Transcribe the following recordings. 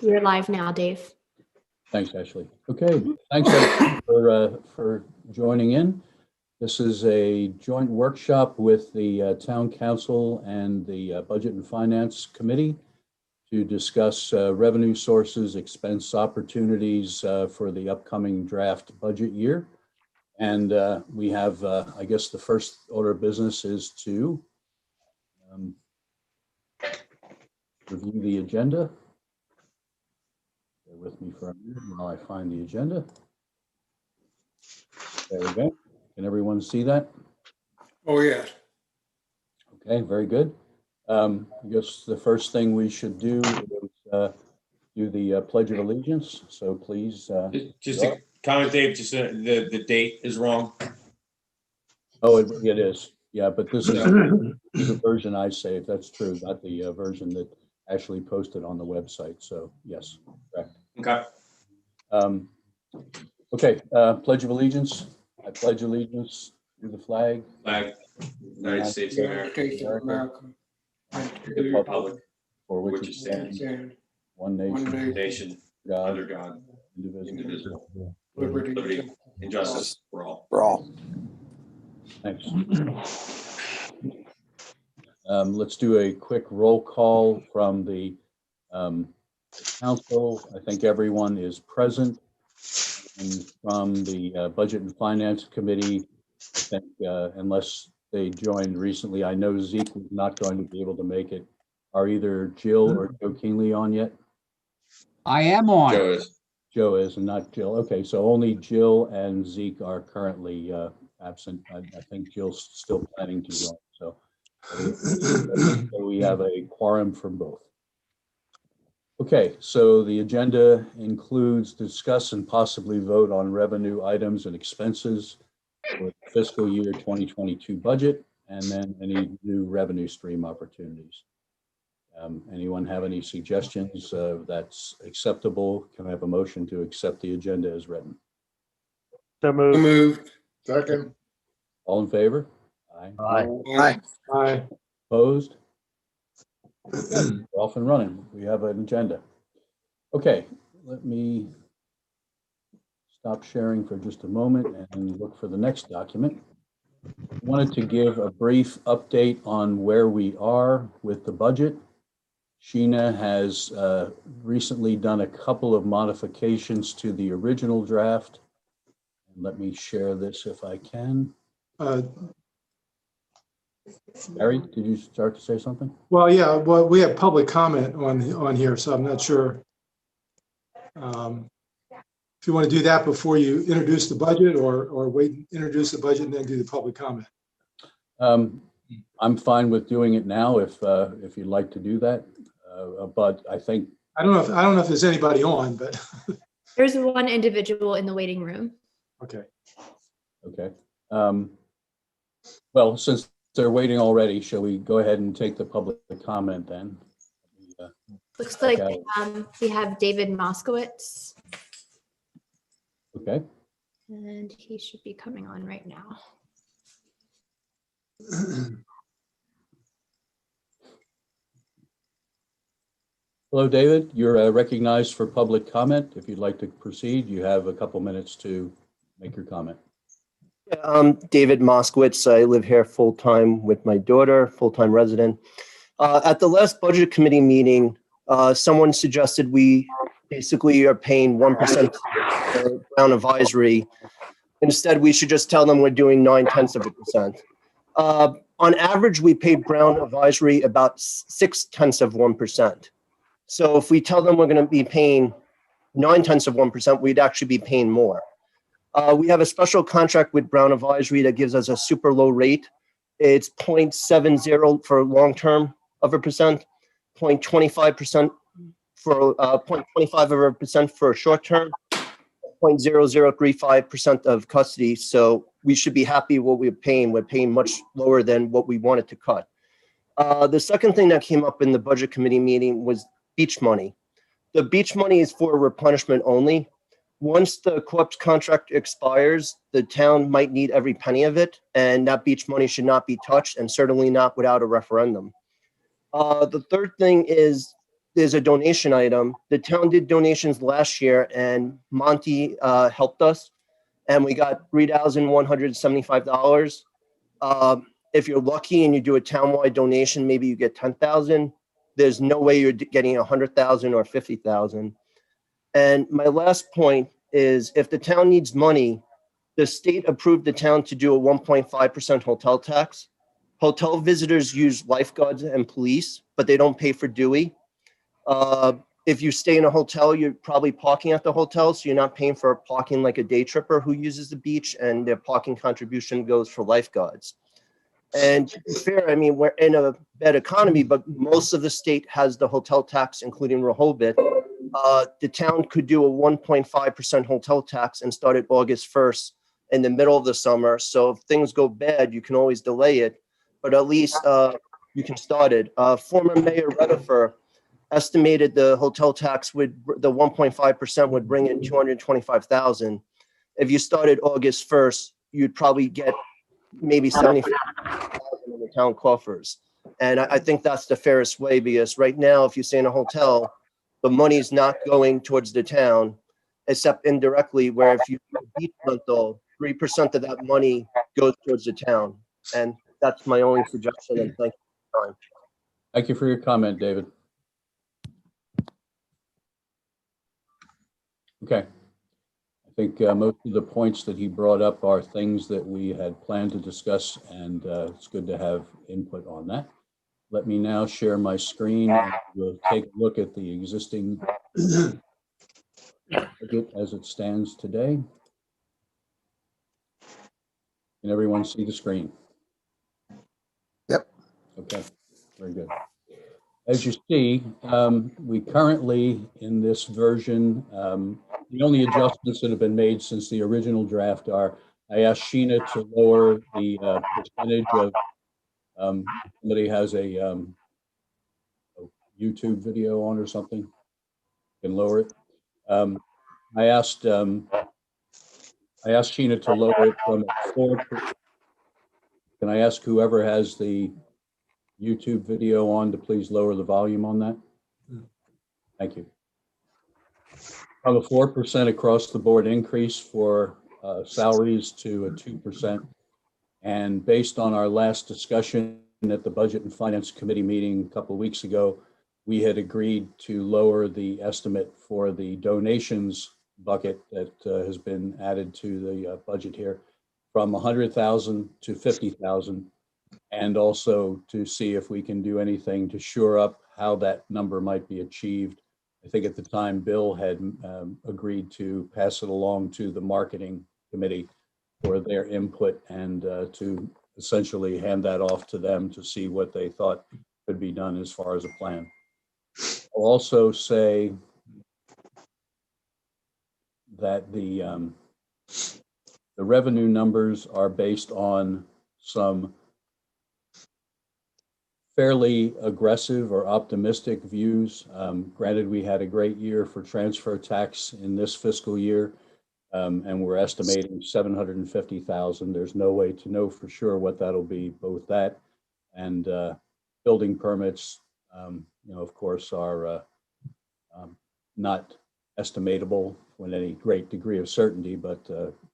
You're live now, Dave. Thanks, Ashley. Okay, thanks everyone for joining in. This is a joint workshop with the Town Council and the Budget and Finance Committee to discuss revenue sources, expense opportunities for the upcoming draft budget year. And we have, I guess the first order of business is to review the agenda. Bear with me for a minute while I find the agenda. There we go. Can everyone see that? Oh, yes. Okay, very good. I guess the first thing we should do is do the Pledge of Allegiance. So please. Just a comment, Dave, just the date is wrong. Oh, it is. Yeah, but this is the version I saved. That's true, not the version that actually posted on the website. So yes, correct. Okay. Okay, Pledge of Allegiance. I pledge allegiance to the flag. United States of America, States of America. And to the the republic For which which it is stands, one one nation, nation, God, under God, indivisible, liberty. liberty, and justice for all. Thanks. Let's do a quick roll call from the council. I think everyone is present. And from the Budget and Finance Committee, I think unless they joined recently, I know Zeke was not going to be able to make it. Are either Jill or Joe Keenly on yet? I am on. Joe is. Joe is and not Jill. Okay, so only Jill and Zeke are currently absent. I think Jill's still planning to join. So we have a quorum from both. Okay, so the agenda includes discuss and possibly vote on revenue items and expenses for the fiscal year 2022 budget, and then any new revenue stream opportunities. Anyone have any suggestions that's acceptable? Can I have a motion to accept the agenda as written? So moved. Moved. Second. All in favor? Aye. Aye. Aye. Opposed? We're off and running. We have an agenda. Okay, let me stop sharing for just a moment and look for the next document. I wanted to give a brief update on where we are with the budget. Sheena has recently done a couple of modifications to the original draft. Let me share this if I can. Barry, did you start to say something? Well, yeah, well, we have public comment on here, so I'm not sure. If you want to do that before you introduce the budget or wait, introduce the budget and then do the public comment. I'm fine with doing it now if you'd like to do that. But I think I don't know if there's anybody on, but There's one individual in the waiting room. okay. okay. Well, since they're waiting already, shall we go ahead and take the public comment then? Looks like Okay. we have David Moskowitz, Okay. and he should be coming on right now. Hello, David. You're recognized for public comment. If you'd like to proceed, you have a couple minutes to make your comment. David Moskowitz. I live here full-time with my daughter, full-time resident. At the last budget committee meeting, someone suggested we basically are paying 1% for Brown Advisory. Instead, we should just tell them we're doing 0.9%. On average, we pay Brown Advisory about 0.6%. So if we tell them we're going to be paying 0.9%, we'd actually be paying more. We have a special contract with Brown Advisory that gives us a super low rate. It's 0.70 for long-term of a percent, 0.25% for 0.25% for short-term, 0.0035% of custody. So we should be happy what we're paying. We're paying much lower than what we wanted to cut. The second thing that came up in the budget committee meeting was beach money. The beach money is for replenishment only. Once the co-op's contract expires, the town might need every penny of it, and that beach money should not be touched, and certainly not without a referendum. The third thing is there's a donation item. The town did donations last year and Monty helped us and we got $3,175. If you're lucky and you do a townwide donation, maybe you get 10,000. There's no way you're getting 100,000 or 50,000. And my last point is if the town needs money, the state approved the town to do a 1.5% hotel tax. Hotel visitors use lifeguards and police, but they don't pay for Dewey. If you stay in a hotel, you're probably parking at the hotel, so you're not paying for parking like a day tripper who uses the beach, and their parking contribution goes for lifeguards. And to be fair, I mean, we're in a bad economy, but most of the state has the hotel tax, including Rehoboth. The town could do a 1.5% hotel tax and start it August 1st in the middle of the summer. So if things go bad, you can always delay it, but at least you can start it. Former Mayor Redifer estimated the hotel tax would, the 1.5% would bring in 225,000. If you started August 1st, you'd probably get maybe 75,000 in the town coffers. And I think that's the fairest way, because right now, if you stay in a hotel, the money's not going towards the town, except indirectly, where if you do a beach rental, 3% of that money goes towards the town. And that's my only suggestion, and thank you for your time. Thank you for your comment, David. Okay. I think most of the points that he brought up are things that we had planned to discuss, and it's good to have input on that. Let me now share my screen and we'll take a look at the existing budget as it stands today. Can everyone see the screen? Yep. Okay, very good. As you see, we currently, in this version, the only adjustments that have been made since the original draft are, I asked Sheena to lower the percentage of, somebody has a YouTube video on or something, can lower it. I asked Sheena to lower it from 4%. Can I ask whoever has the YouTube video on to please lower the volume on that? Thank you. From a 4% across the board increase for salaries to a 2%. And based on our last discussion at the Budget and Finance Committee meeting a couple of weeks ago, we had agreed to lower the estimate for the donations bucket that has been added to the budget here from 100,000 to 50,000, and also to see if we can do anything to shore up how that number might be achieved. I think at the time Bill had agreed to pass it along to the marketing committee for their input and to essentially hand that off to them to see what they thought could be done as far as a plan. I'll also say that the revenue numbers are based on some fairly aggressive or optimistic views. Granted, we had a great year for transfer tax in this fiscal year, and we're estimating 750,000. There's no way to know for sure what that'll be. Both that and building permits, of course, are not estimatable with any great degree of certainty, but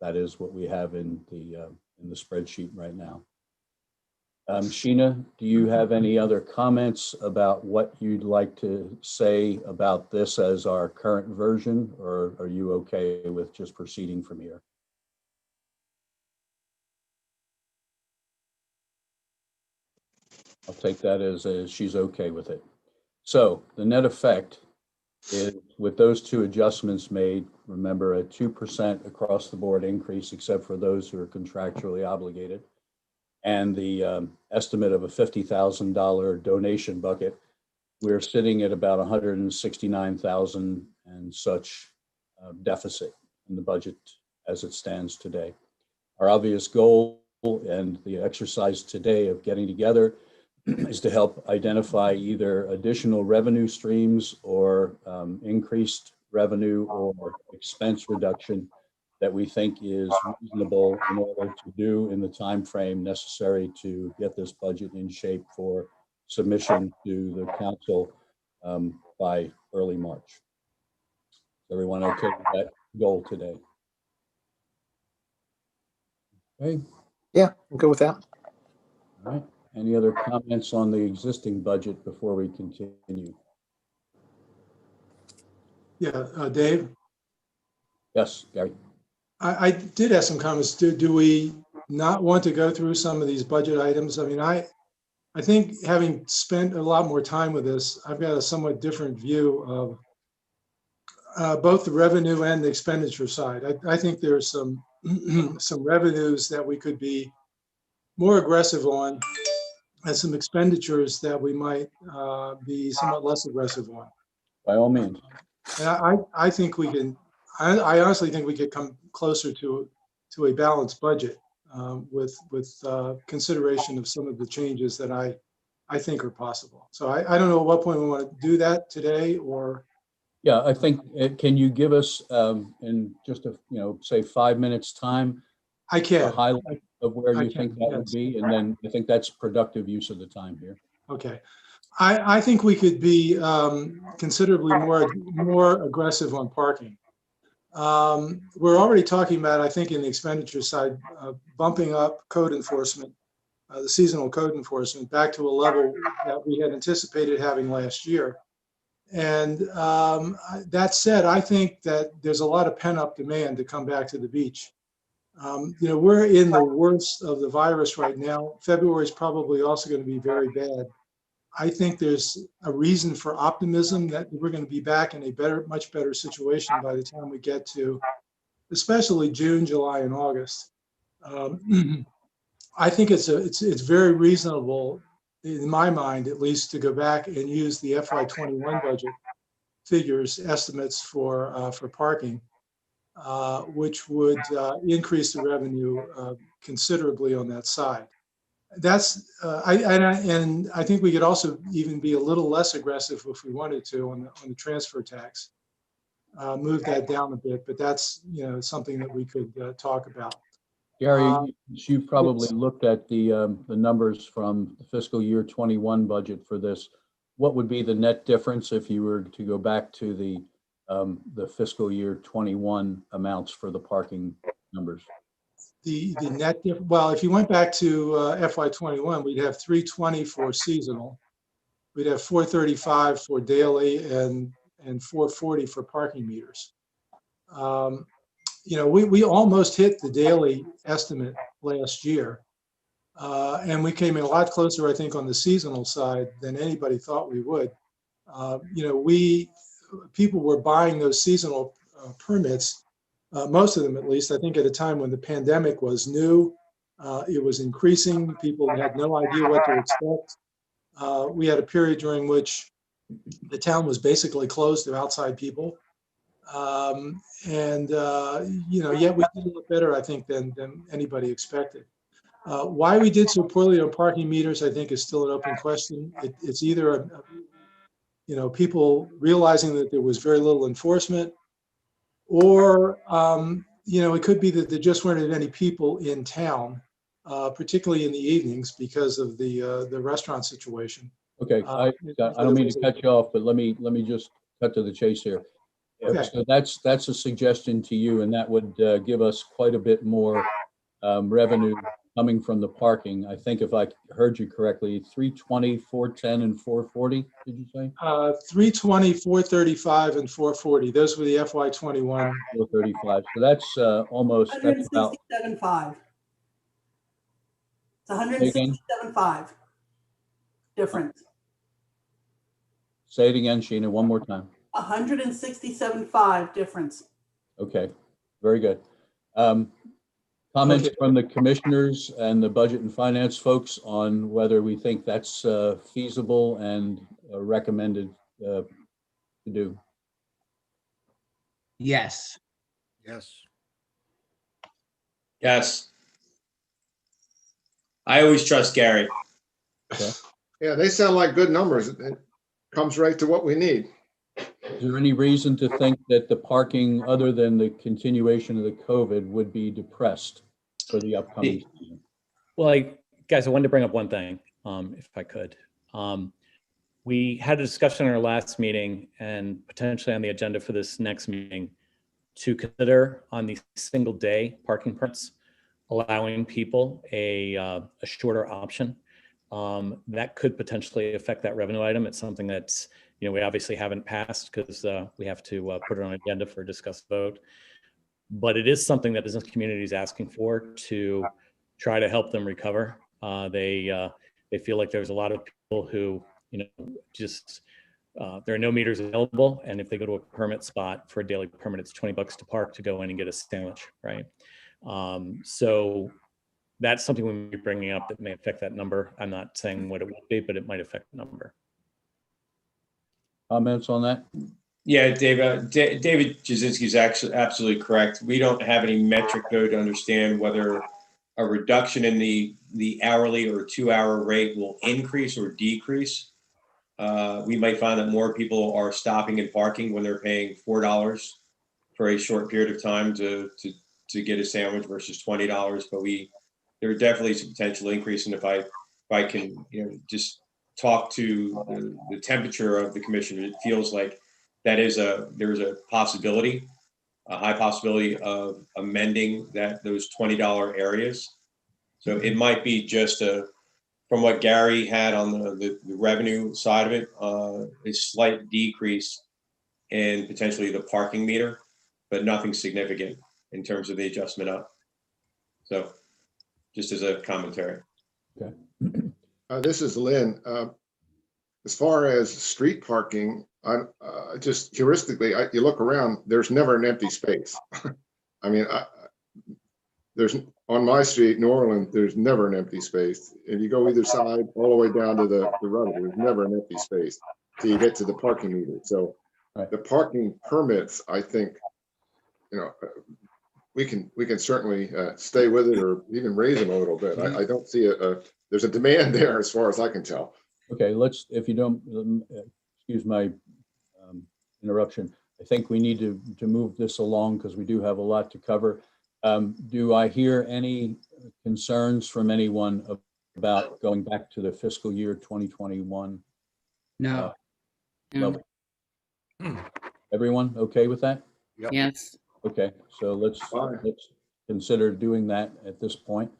that is what we have in the spreadsheet right now. Sheena, do you have any other comments about what you'd like to say about this as our current version, or are you okay with just proceeding from here? I'll take that as she's okay with it. So the net effect is, with those two adjustments made, remember a 2% across the board increase, except for those who are contractually obligated, and the estimate of a $50,000 donation bucket, we're sitting at about 169,000 and such deficit in the budget as it stands today. Our obvious goal and the exercise today of getting together is to help identify either additional revenue streams or increased revenue or expense reduction that we think is reasonable in order to do in the time frame necessary to get this budget in shape for submission to the council by early March. Is everyone okay with that goal today? Okay, Yeah, I'm good with that. all right. Any other comments on the existing budget before we continue? Yeah, Dave, Yes, Gary? I did have some comments. Do we not want to go through some of these budget items? I mean, I think having spent a lot more time with this, I've got a somewhat different view of both the revenue and the expenditure side. I think there's some some revenues that we could be more aggressive on, and some expenditures that we might be somewhat less aggressive on. By all means. And I think we can, I honestly think we could come closer to a balanced budget with consideration of some of the changes that I think are possible. So I don't know at what point we want to do that today, or Yeah, I think, can you give us, in just say 5 minutes time, I a can. highlight of where I you think can, that would yes. be? And then I think that's productive use of the time here. Okay. I think we could be considerably more aggressive on parking. We're already talking about, I think, in the expenditure side, bumping up code enforcement, the seasonal code enforcement, back to a level that we had anticipated having last year. And that said, I think that there's a lot of pent-up demand to come back to the beach. We're in the worst of the virus right now. February is probably also going to be very bad. I think there's a reason for optimism that we're going to be back in a much better situation by the time we get to, especially June, July, and August. I think it's very reasonable, in my mind at least, to go back and use the FY21 budget figures estimates for parking, which would increase the revenue considerably on that side. That's and I think we could also even be a little less aggressive if we wanted to on the transfer tax, move that down a bit. But that's something that we could talk about. Gary, you've probably looked at the numbers from the fiscal year 21 budget for this. What would be the net difference if you were to go back to the fiscal year 21 amounts for the parking numbers? The net, well, if you went back to FY21, we'd have 320 for seasonal. We'd have 435 for daily and 440 for parking meters. We almost hit the daily estimate last year. And we came in a lot closer, I think, on the seasonal side than anybody thought we would. People were buying those seasonal permits, most of them at least, I think, at a time when the pandemic was new. It was increasing. People had no idea what to expect. We had a period during which the town was basically closed to outside people. Yet we did a lot better, I think, than anybody expected. Why we did so poorly on parking meters, I think, is still an open question. It's either, people realizing that there was very little enforcement, or, it could be that there just weren't any people in town, particularly in the evenings because of the restaurant situation. Okay, I don't mean to cut you off, but let me just cut to the chase here. Okay. So that's a suggestion to you, and that would give us quite a bit more revenue coming from the parking. I think if I heard you correctly, 320, 410, and 440, did you say? 320, 435, and 440. Those were the FY21. 435. So that's that's about. 167.5. It's Say again? 167.5 difference. Say it again, Sheena, one more time. 167.5 difference. Okay, very good. Comments from the commissioners and the budget and finance folks on whether we think that's feasible and recommended to do. Yes. Yes. Yes. I always trust Gary. Yeah, they sound like good numbers. It comes right to what we need. Is there any reason to think that the parking, other than the continuation of the COVID, would be depressed for the upcoming season? Well, guys, I wanted to bring up one thing, if I could. we had a discussion in our last meeting and potentially on the agenda for this next meeting to consider on the single day parking permits, allowing people a shorter option. That could potentially affect that revenue item. It's something that's, we obviously haven't passed because we have to put it on an agenda for discuss vote. But it is something that business community is asking for to try to help them recover. They feel like there's a lot of people who, just there are no meters available, and if they go to a permit spot for a daily permit, it's $20 to park to go in and get a sandwich, right? So that's something we may be bringing up that may affect that number. I'm not saying what it will be, but it might affect the number. Comments on that? Yeah, David Jasinski is actually absolutely correct. We don't have any metric though to understand whether a reduction in the hourly or 2-hour rate will increase or decrease. We might find that more people are stopping and parking when they're paying $4 for a short period of time to get a sandwich versus $20. But there definitely is a potential increase. And if I can, just talk to the temperature of the commission, it feels like there's a possibility, a high possibility of amending those $20 areas. So it might be just from what Gary had on the revenue side of it, a slight decrease in potentially the parking meter, but nothing significant in terms of the adjustment up. So just as a commentary. Okay. This is Lynn. As far as street parking, just heuristically, you look around, there's never an empty space. I mean, there's on my street, New Orleans, there's never an empty space. And you go either side, all the way down to the road, there's never an empty space till you get to the parking meter. So the parking permits, I think, we can certainly stay with it or even raise them a little bit. I don't see there's a demand there as far as I can tell. Okay, if you don't, excuse my interruption. I think we need to move this along because we do have a lot to cover. Do I hear any concerns from anyone about going back to the fiscal year 2021? No. Level? Everyone okay with that? Yep. Yes. Okay, so let's consider doing that at this point.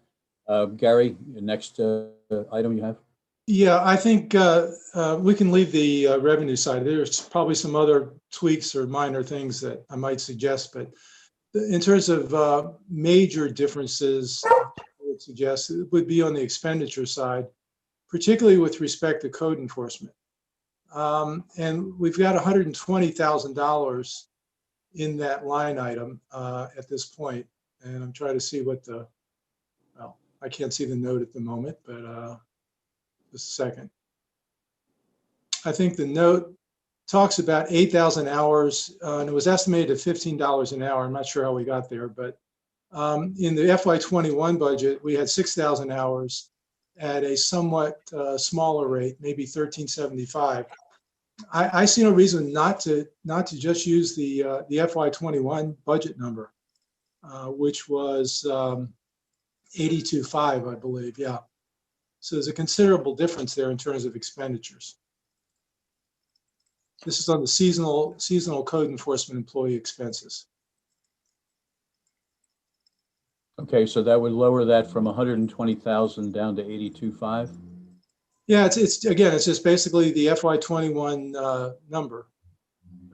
Gary, next item you have? Yeah, I think we can leave the revenue side. There's probably some other tweaks or minor things that I might suggest, but in terms of major differences, I would suggest it would be on the expenditure side, particularly with respect to code enforcement. And we've got $120,000 in that line item at this point. And I'm trying to see what well, I can't see the note at the moment, but just a second. I think the note talks about 8,000 hours, and it was estimated at $15 an hour. I'm not sure how we got there, but in the FY21 budget, we had 6,000 hours at a somewhat smaller rate, maybe $13.75. I see no reason not to just use the FY21 budget number, which was 82.5, I believe. Yeah. So there's a considerable difference there in terms of expenditures. This is on the seasonal code enforcement employee expenses. Okay, so that would lower that from 120,000 down to 82.5. Yeah, it's just basically the FY21 number,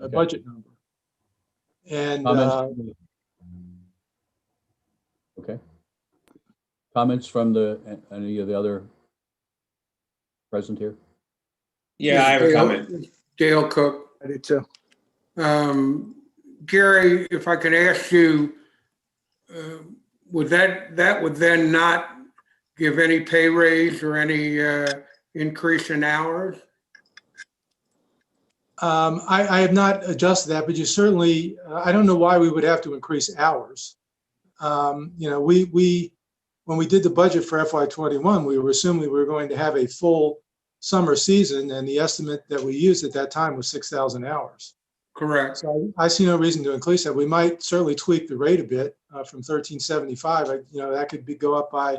Okay. budget number. And Okay. Comments from any of the other present here? Yeah, I have a comment. Dale Cook. I do too. Gary, if I could ask you, would that would then not give any pay raise or any increase in hours? I have not adjusted that, but you certainly, I don't know why we would have to increase hours. When we did the budget for FY21, we were assuming we were going to have a full summer season, and the estimate that we used at that time was 6,000 hours. Correct. So I see no reason to increase that. We might certainly tweak the rate a bit from 13.75. That could go up by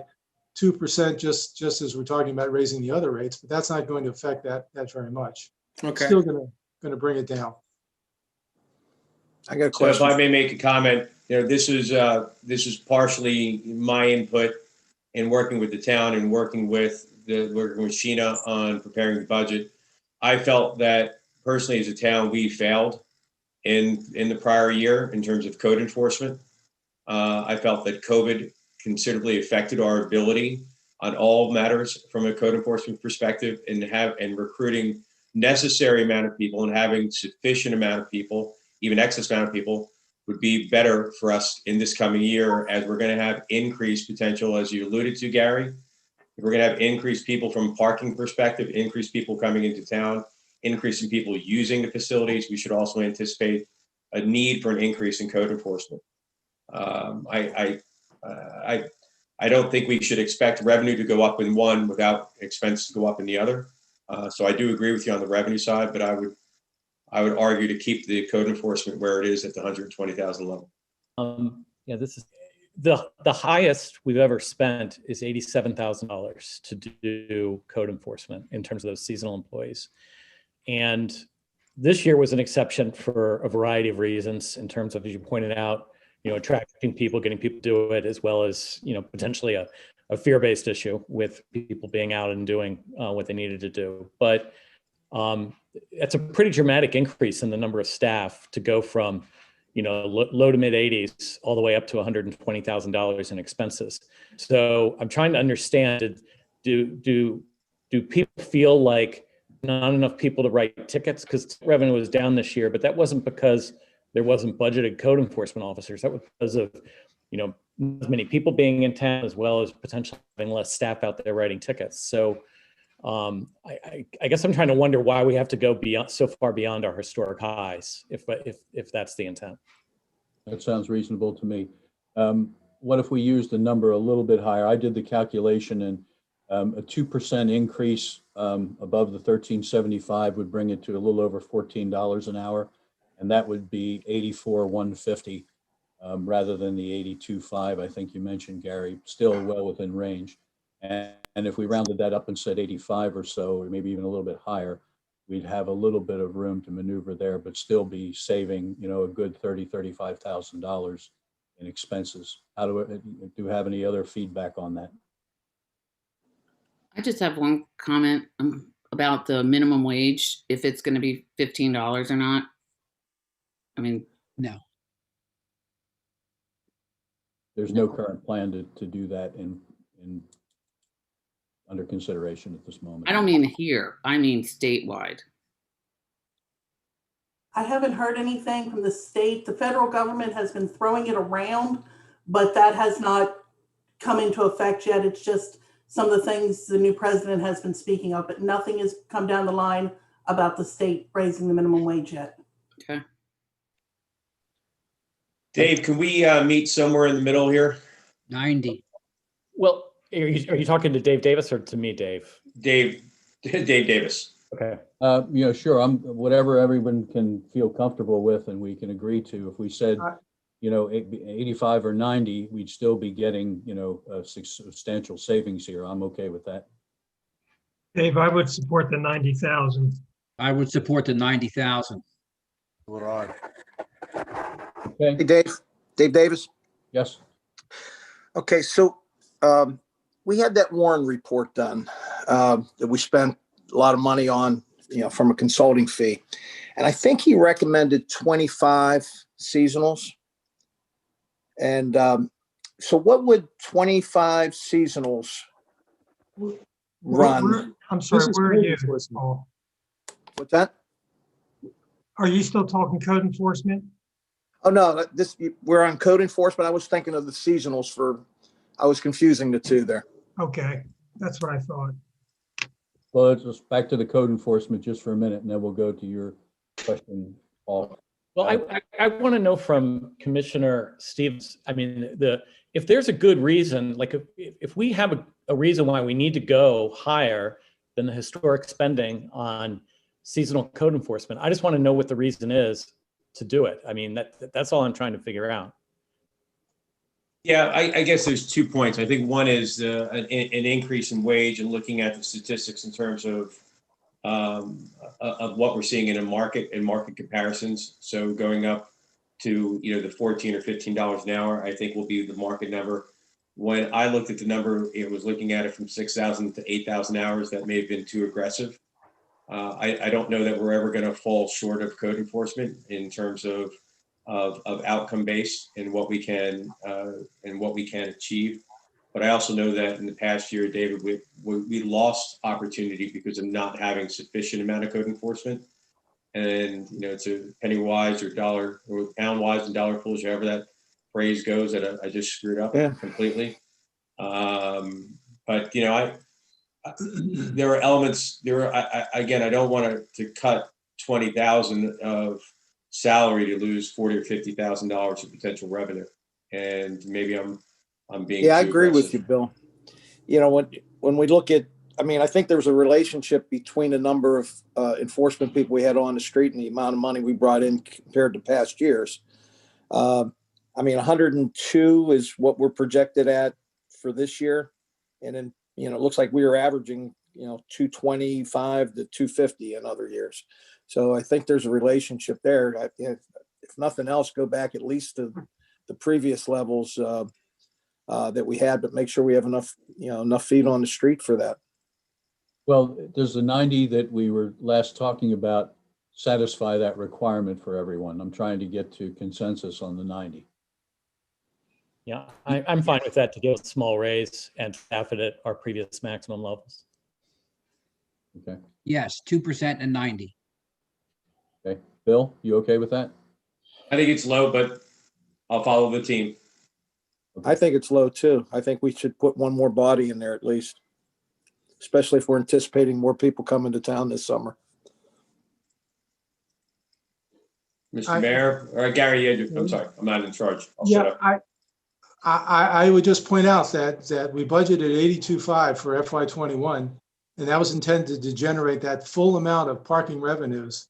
2% just as we're talking about raising the other rates, but that's not going to affect that very much. Okay. still gonna bring it down. I got a So if I question. may make a comment, this is partially my input in working with the town and working with Sheena on preparing the budget. I felt that personally as a town, we failed in the prior year in terms of code enforcement. I felt that COVID considerably affected our ability on all matters from a code enforcement perspective and recruiting necessary amount of people and having sufficient amount of people, even excess amount of people, would be better for us in this coming year, as we're going to have increased potential, as you alluded to, Gary. If we're going to have increased people from a parking perspective, increased people coming into town, increasing people using the facilities, we should also anticipate a need for an increase in code enforcement. I don't think we should expect revenue to go up in one without expenses to go up in the other. So I do agree with you on the revenue side, but I would argue to keep the code enforcement where it is at the 120,000 level. Yeah, this is the highest we've ever spent is $87,000 to do code enforcement in terms of those seasonal employees. And this year was an exception for a variety of reasons in terms of, as you pointed out, attracting people, getting people to do it, as well as, potentially a fear-based issue with people being out and doing what they needed to do. But it's a pretty dramatic increase in the number of staff to go from, low to mid 80s all the way up to $120,000 in expenses. So I'm trying to understand, do people feel like not enough people to write tickets? Because revenue was down this year, but that wasn't because there wasn't budgeted code enforcement officers. That was because of, as many people being in town, as well as potentially having less staff out there writing tickets. So I guess I'm trying to wonder why we have to go so far beyond our historic highs, if that's the intent. That sounds reasonable to me. What if we used a number a little bit higher? I did the calculation, and a 2% increase above the 1375 would bring it to a little over $14 an hour. And that would be 84,150 rather than the 82.5 I think you mentioned, Gary, still well within range. And if we rounded that up and said 85 or so, or maybe even a little bit higher, we'd have a little bit of room to maneuver there, but still be saving, a good $35,000 in expenses. Do you have any other feedback on that? I just have one comment about the minimum wage, if it's going to be $15 or not. I mean, No. There's no current plan to do that in under consideration at this moment. I don't mean here, I mean statewide. I haven't heard anything from the state. The federal government has been throwing it around, but that has not come into effect yet. It's just some of the things the new president has been speaking of, but nothing has come down the line about the state raising the minimum wage yet. Okay. Dave, can we meet somewhere in the middle here? 90. Well, are you talking to Dave Davis or to me, Dave? Dave Davis. Okay. Sure. Whatever everyone can feel comfortable with and we can agree to. If we said, 85 or 90, we'd still be getting, a substantial savings here. I'm okay with that. Dave, I would support the 90,000. I would support the 90,000. What I? Okay. Hey, Dave Davis. Yes. Okay, so we had that Warren report done that we spent a lot of money on, from a consulting fee. And I think he recommended 25 seasonals. And so what would 25 seasonals run? I'm sorry, where are you, Paul? What's that? Are you still talking code enforcement? Oh, no, we're on code enforcement. I was thinking of the seasonals I was confusing the two there. Okay, that's what I thought. Well, let's just back to the code enforcement just for a minute, and then we'll go to your question, Paul. Well, I want to know from Commissioner Stevens, I mean, if there's a good reason, like if we have a reason why we need to go higher than the historic spending on seasonal code enforcement, I just want to know what the reason is to do it. I mean, that's all I'm trying to figure out. Yeah, I guess there's 2 points. I think one is an increase in wage and looking at the statistics in terms of of what we're seeing in a market and market comparisons. So going up to, the $14 or $15 an hour, I think will be the market number. When I looked at the number, it was looking at it from 6,000 to 8,000 hours. That may have been too aggressive. I don't know that we're ever going to fall short of code enforcement in terms of outcome based and what we can achieve. But I also know that in the past year, David, we lost opportunity because of not having sufficient amount of code enforcement. And it's a penny wise or dollar or pound wise and dollar foolish, however that phrase goes. That I just screwed up completely. But there are elements. Again, I don't want to cut 20,000 of salary to lose $40,000 or $50,000 of potential revenue. And maybe I'm being Yeah, I too agree with aggressive. you, Bill. When we look at, I think there's a relationship between the number of enforcement people we had on the street and the amount of money we brought in compared to past years. 102 is what we're projected at for this year. And then, it looks like we were averaging, 225 to 250 in other years. So I think there's a relationship there. If nothing else, go back at least to the previous levels that we had, but make sure we have enough feet on the street for that. Well, does the 90 that we were last talking about satisfy that requirement for everyone? I'm trying to get to consensus on the 90. Yeah, I'm fine with that to give a small raise and staff it at our previous maximum levels. Okay. Yes, 2% and 90. Okay. Bill, you okay with that? I think it's low, but I'll follow the team. I think it's low too. I think we should put one more body in there at least, especially if we're anticipating more people coming to town this summer. Mr. Mayor, or Gary, I'm sorry, I'm not in charge. I'll shut up. I would just point out that we budgeted 82.5 for FY21, and that was intended to generate that full amount of parking revenues.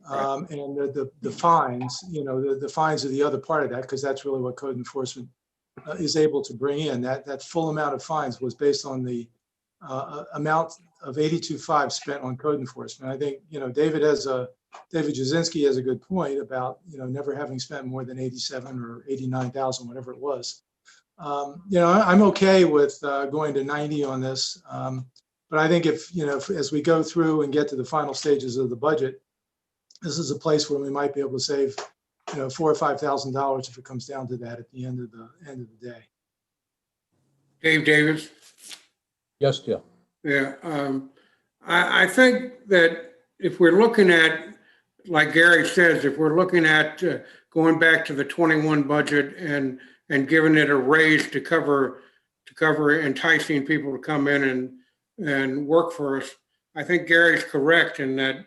And the fines, the fines are the other part of that, because that's really what code enforcement is able to bring in. That full amount of fines was based on the amount of 82.5 spent on code enforcement. I think, David Jasinski has a good point about, never having spent more than 87 or 89,000, whatever it was. I'm okay with going to 90 on this. But I think if as we go through and get to the final stages of the budget, this is a place where we might be able to save, $4,000 or $5,000 if it comes down to that at the end of the day. Dave Davis. Yes, Jill. Yeah, I think that if we're looking at, like Gary says, if we're looking at going back to the 21 budget and giving it a raise to cover enticing people to come in and work for us, I think Gary's correct in that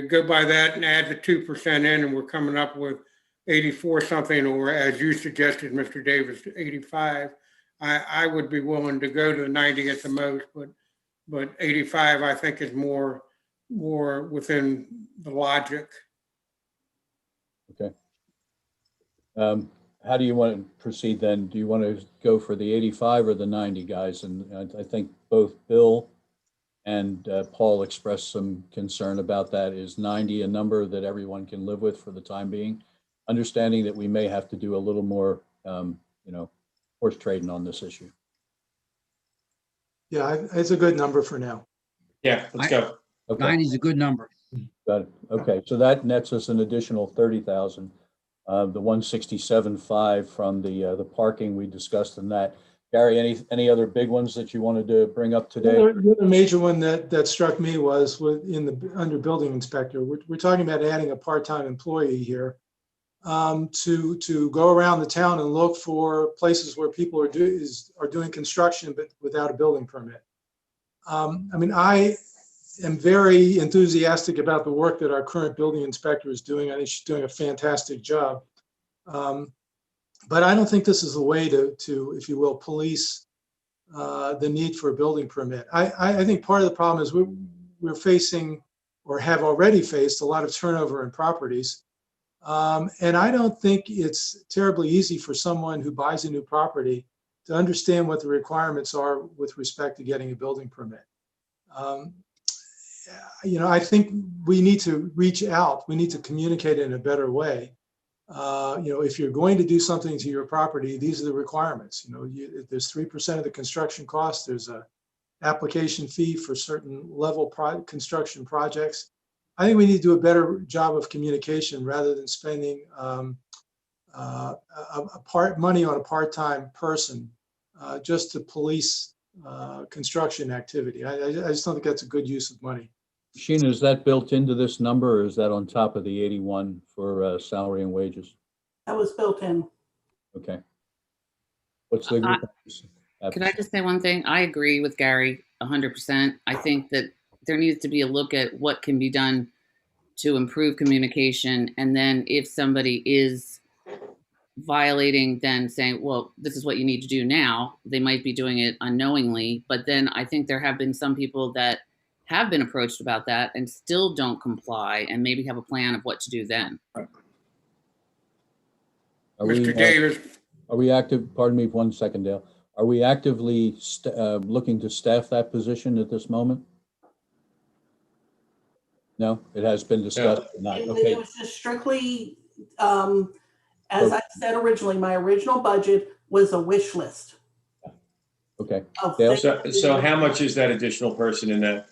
go by that and add the 2% in, and we're coming up with 84 something, or as you suggested, Mr. Davis, 85. I would be willing to go to the 90 at the most, but 85 I think is more within the logic. Okay. How do you want to proceed then? Do you want to go for the 85 or the 90, guys? And I think both Bill and Paul expressed some concern about that. Is 90 a number that everyone can live with for the time being? Understanding that we may have to do a little more, horse trading on this issue. Yeah, it's a good number for now. Yeah, let's go. Okay. 90 is a good number. Got it. Okay, so that nets us an additional 30,000. The 167.5 from the parking we discussed in that. Gary, any other big ones that you wanted to bring up today? The other major one that struck me was under building inspector. We're talking about adding a part-time employee here to go around the town and look for places where people are doing construction but without a building permit. I am very enthusiastic about the work that our current building inspector is doing. I think she's doing a fantastic job. But I don't think this is a way to, if you will, police the need for a building permit. I think part of the problem is we're facing, or have already faced, a lot of turnover in properties. And I don't think it's terribly easy for someone who buys a new property to understand what the requirements are with respect to getting a building permit. I think we need to reach out. We need to communicate in a better way. If you're going to do something to your property, these are the requirements. There's 3% of the construction cost. There's a application fee for certain level construction projects. I think we need to do a better job of communication rather than spending money on a part-time person just to police construction activity. I just don't think that's a good use of money. Sheena, is that built into this number, or is that on top of the 81 for salary and wages? That was built in. Okay. What's the? Can I just say one thing? I agree with Gary 100%. I think that there needs to be a look at what can be done to improve communication. And then if somebody is violating, then saying, well, this is what you need to do now. They might be doing it unknowingly. But then I think there have been some people that have been approached about that and still don't comply and maybe have a plan of what to do then. Mr. Davis. Are we active? Pardon me, 1 second, Dale. Are we actively looking to staff that position at this moment? No, it has been discussed. Not. Okay. It was just strictly, as I said originally, my original budget was a wish list. Okay. Dale? So how much is that additional person in that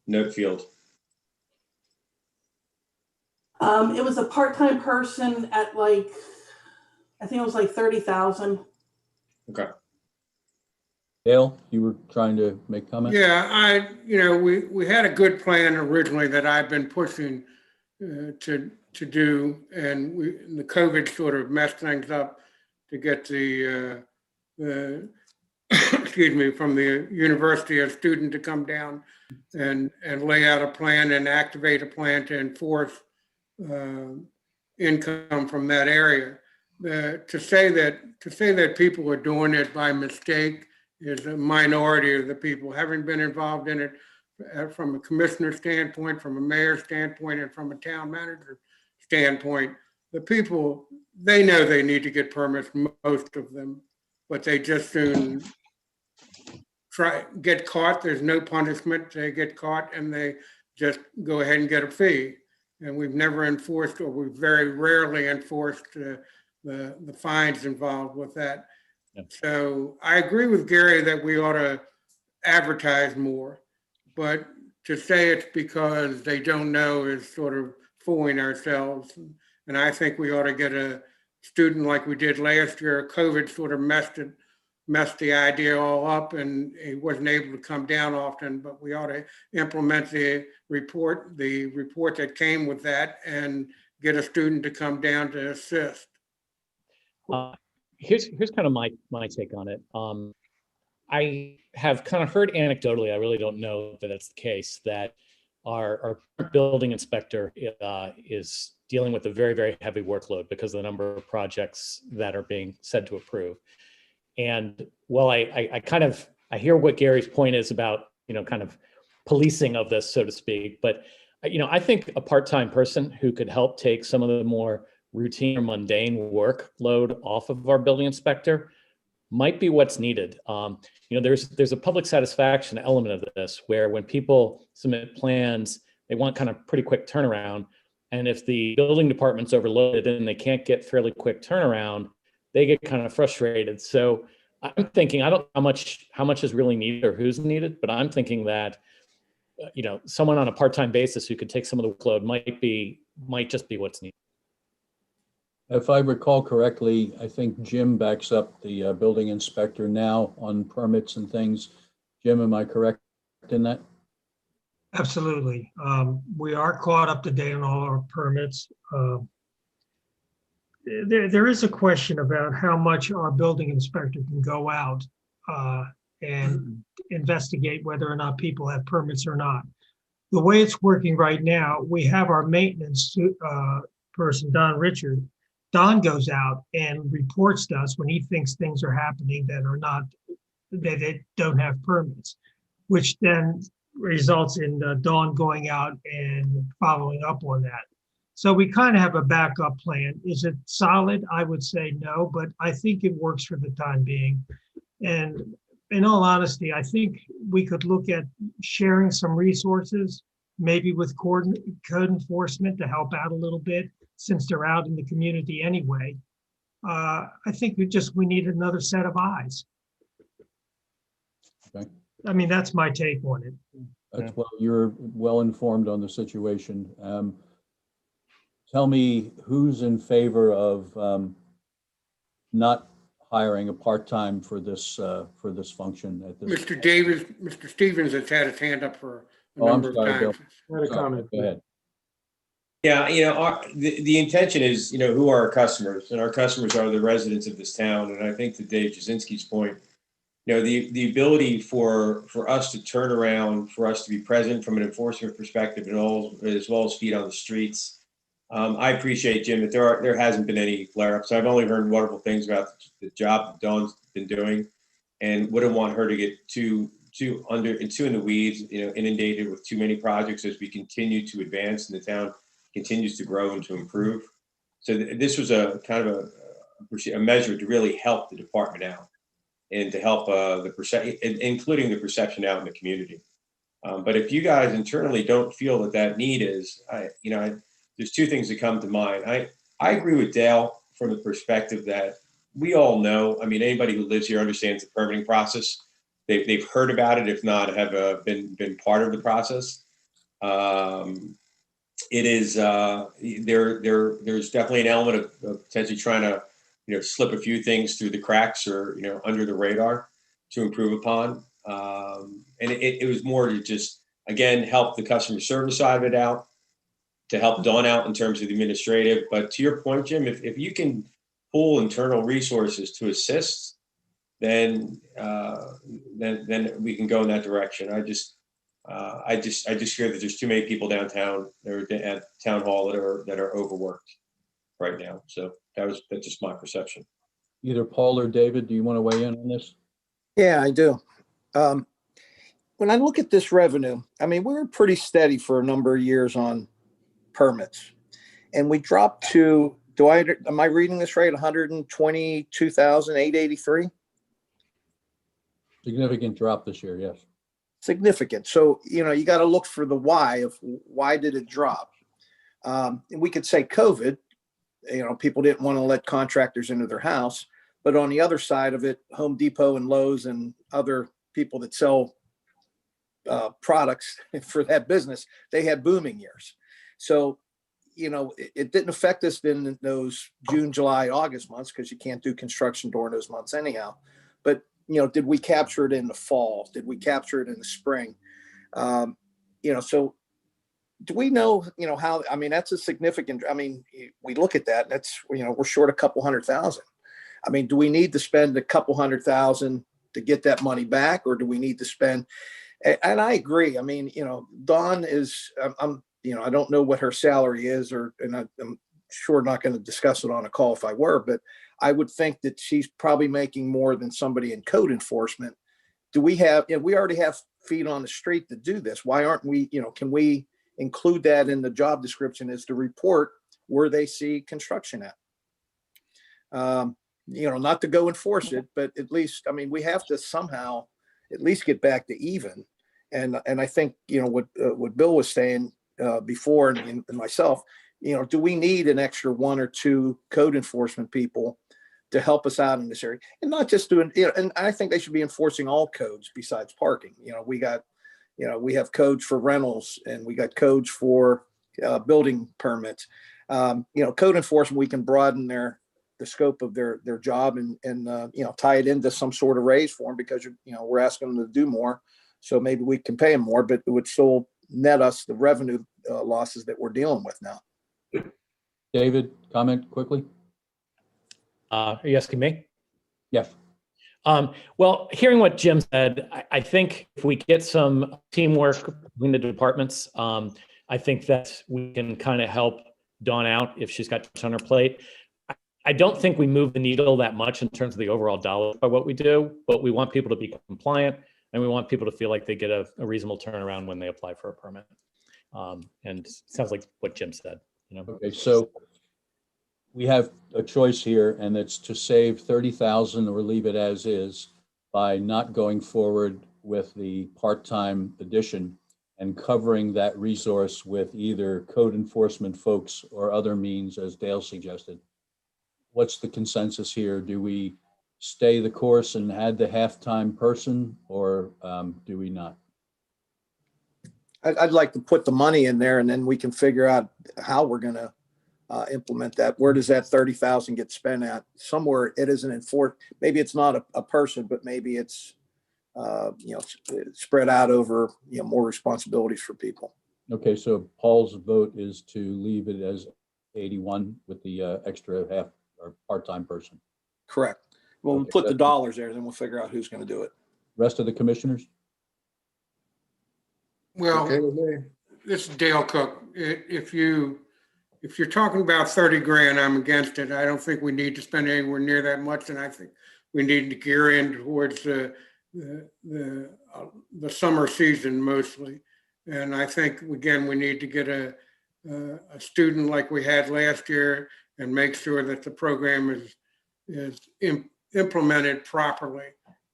note field? It was a part-time person at I think it was like 30,000. Okay. Dale, you were trying to make comment? Yeah, we had a good plan originally that I've been pushing to do, and the COVID sort of messed things up to get the excuse me, from the university, a student to come down and lay out a plan and activate a plan to enforce income from that area. To say that people are doing it by mistake is a minority of the people. Having been involved in it from a commissioner standpoint, from a mayor standpoint, and from a town manager standpoint, the people, they know they need to get permits, most of them, but they just soon get caught. There's no punishment. They get caught and they just go ahead and get a fee. And we've never enforced, or we've very rarely enforced the fines involved with that. Yep. So I agree with Gary that we ought to advertise more, but to say it's because they don't know is sort of fooling ourselves. And I think we ought to get a student like we did last year. COVID sort of messed the idea all up, and he wasn't able to come down often, but we ought to implement the report that came with that and get a student to come down to assist. Here's kind of my take on it. I have kind of heard anecdotally, I really don't know that that's the case, that our building inspector is dealing with a very, very heavy workload because of the number of projects that are being said to approve. And while I hear what Gary's point is about, kind of policing of this, so to speak, but I think a part-time person who could help take some of the more routine or mundane workload off of our building inspector might be what's needed. There's a public satisfaction element of this, where when people submit plans, they want kind of pretty quick turnaround. And if the building department's overloaded and they can't get fairly quick turnaround, they get kind of frustrated. So I'm thinking, I don't know how much is really needed or who's needed, but I'm thinking that, someone on a part-time basis who could take some of the workload might just be what's needed. If I recall correctly, I think Jim backs up the building inspector now on permits and things. Jim, am I correct in that? Absolutely. We are caught up to date on all our permits. There is a question about how much our building inspector can go out and investigate whether or not people have permits or not. The way it's working right now, we have our maintenance person, Don Richard. Don goes out and reports to us when he thinks things are happening that they don't have permits, which then results in Dawn going out and following up on that. So we kind of have a backup plan. Is it solid? I would say no, but I think it works for the time being. And in all honesty, I think we could look at sharing some resources, maybe with code enforcement to help out a little bit, since they're out in the community anyway. I think we need another set of eyes. Okay. I mean, that's my take on it. That's well, you're well informed on the situation. Tell me who's in favor of not hiring a part-time for this function at this. Mr. Stevens has had his hand up for a Oh, I'm number of sorry, Bill. times. I had a Sorry, comment. Go ahead. Yeah, the intention is, who are our customers? And our customers are the residents of this town. And I think to Dave Jasinski's point, the ability for us to turn around, for us to be present from an enforcement perspective, and as well as feet on the streets. I appreciate, Jim, that there hasn't been any flare-ups. I've only heard wonderful things about the job that Dawn's been doing, and wouldn't want her to get too in the weeds, inundated with too many projects as we continue to advance and the town continues to grow and to improve. So this was a kind of a measure to really help the department out and to help including the perception out in the community. But if you guys internally don't feel that need is, there's two things that come to mind. I agree with Dale from the perspective that we all know. I mean, anybody who lives here understands the permitting process. They've heard about it, if not have been part of the process. It is there's definitely an element of potentially trying to slip a few things through the cracks or under the radar to improve upon. And it was more to just again help the customer service side of it out, to help Dawn out in terms of the administrative. But to your point, Jim, if you can pull internal resources to assist, then we can go in that direction. I just hear that there's too many people downtown or at town hall that are overworked right now. So that's just my perception. Either Paul or David, do you want to weigh in on this? Yeah, I do. When I look at this revenue, I mean, we were pretty steady for a number of years on permits, and we dropped to, am I reading this right? 122,883. Significant drop this year, yes. Significant. So, you got to look for the why of why did it drop? And we could say COVID, people didn't want to let contractors into their house. But on the other side of it, Home Depot and Lowe's and other people that sell products for that business, they had booming years. So, it didn't affect us in those June, July, August months because you can't do construction during those months anyhow. But did we capture it in the fall? Did we capture it in the spring? So do we know, how, I mean, that's a significant, I mean, we look at that, that's, we're short a couple $100,000. I mean, do we need to spend a couple $100,000 to get that money back, or do we need to spend? And I agree. I mean, Dawn is, I don't know what her salary is, and I'm sure not going to discuss it on a call if I were, but I would think that she's probably making more than somebody in code enforcement. Do we have, we already have feet on the street to do this. Why aren't we, can we include that in the job description as to report where they see construction at? Not to go enforce it, but at least, I mean, we have to somehow at least get back to even. And I think, what Bill was saying before and myself, do we need an extra one or two code enforcement people to help us out in this area, and not just doing, and I think they should be enforcing all codes besides parking. We got, we have codes for rentals and we got codes for building permits. Code enforcement, we can broaden the scope of their job and tie it into some sort of raise for them because, we're asking them to do more. So maybe we can pay them more, but it would still net us the revenue losses that we're dealing with now. David, comment quickly. Are you asking me? Yes. Well, hearing what Jim said, I think if we get some teamwork between the departments, I think that we can kind of help Dawn out if she's got too much on her plate. I don't think we move the needle that much in terms of the overall dollar by what we do, but we want people to be compliant and we want people to feel like they get a reasonable turnaround when they apply for a permit. And it sounds like what Jim said. Okay, so we have a choice here, and it's to save 30,000 or leave it as is by not going forward with the part-time addition and covering that resource with either code enforcement folks or other means, as Dale suggested. What's the consensus here? Do we stay the course and add the half-time person, or do we not? I'd like to put the money in there and then we can figure out how we're going to implement that. Where does that 30,000 get spent at? Somewhere it isn't enforced. Maybe it's not a person, but maybe it's, spread out over, more responsibilities for people. Okay, so Paul's vote is to leave it as 81 with the extra half or part-time person. Correct. Well, we'll Okay, put the that's- dollars there, then we'll figure out who's going to do it. Rest of the commissioners? Well, Okay with me. this is Dale Cook. If you're talking about 30 grand, I'm against it. I don't think we need to spend anywhere near that much. And I think we need to gear in towards the summer season mostly. And I think, again, we need to get a student like we had last year and make sure that the program is implemented properly.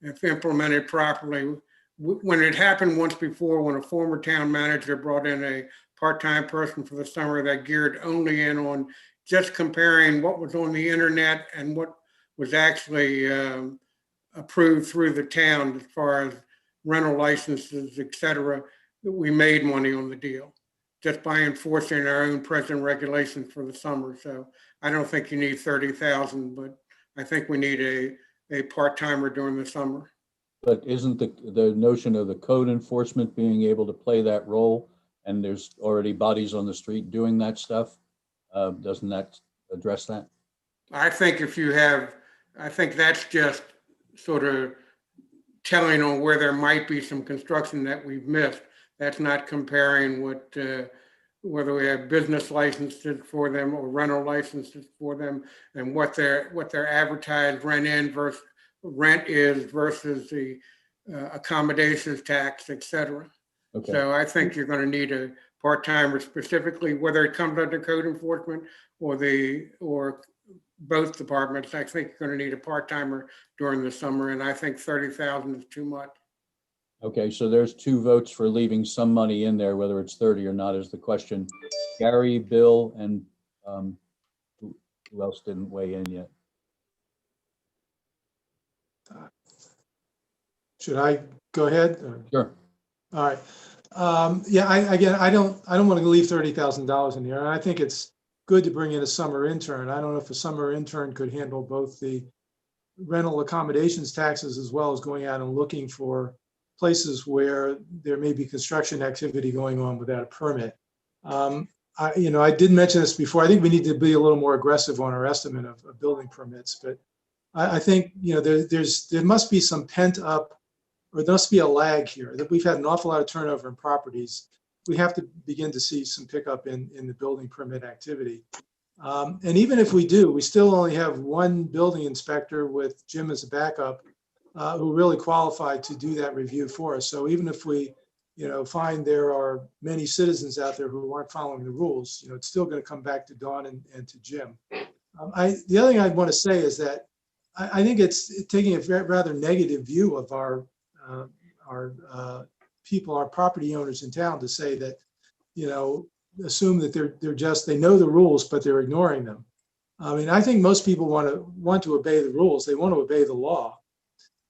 If implemented properly, when it happened once before, when a former town manager brought in a part-time person for the summer that geared only in on just comparing what was on the internet and what was actually approved through the town as far as rental licenses, et cetera, we made money on the deal just by enforcing our own present regulations for the summer. So I don't think you need 30,000, but I think we need a part-timer during the summer. But isn't the notion of the code enforcement being able to play that role, and there's already bodies on the street doing that stuff? Doesn't that address that? I think I think that's just sort of telling on where there might be some construction that we've missed. That's not comparing whether we have business licenses for them or rental licenses for them and what their advertised rent is versus the accommodations tax, et cetera. Okay. So I think you're going to need a part-timer specifically, whether it comes under code enforcement or both departments. I think you're going to need a part-timer during the summer, and I think 30,000 is too much. Okay, so there's 2 votes for leaving some money in there, whether it's 30 or not is the question. Gary, Bill, and who else didn't weigh in yet? Should I go ahead? Sure. All right. Yeah, I don't want to leave $30,000 in here. And I think it's good to bring in a summer intern. I don't know if a summer intern could handle both the rental accommodations taxes as well as going out and looking for places where there may be construction activity going on without a permit. I did mention this before. I think we need to be a little more aggressive on our estimate of building permits, but I think, there must be some pent up, or there must be a lag here, that we've had an awful lot of turnover in properties. We have to begin to see some pickup in the building permit activity. And even if we do, we still only have 1 building inspector with Jim as a backup who really qualified to do that review for us. So even if we, find there are many citizens out there who aren't following the rules, it's still going to come back to Dawn and to Jim. The other thing I want to say is that I think it's taking a rather negative view of our people, our property owners in town, to say that, assume that they know the rules, but they're ignoring them. I mean, I think most people want to obey the rules. They want to obey the law.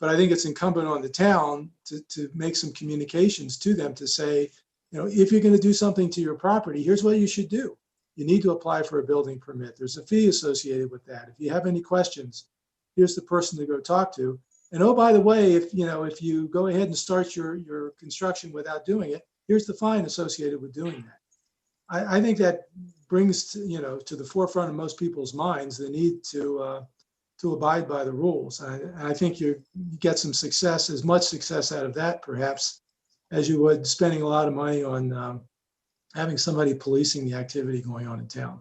But I think it's incumbent on the town to make some communications to them to say, if you're going to do something to your property, here's what you should do. You need to apply for a building permit. There's a fee associated with that. If you have any questions, here's the person to go talk to. And oh, by the way, if you go ahead and start your construction without doing it, here's the fine associated with doing that. I think that brings to the forefront of most people's minds the need to abide by the rules. And I think you get some success, as much success out of that perhaps as you would spending a lot of money on having somebody policing the activity going on in town.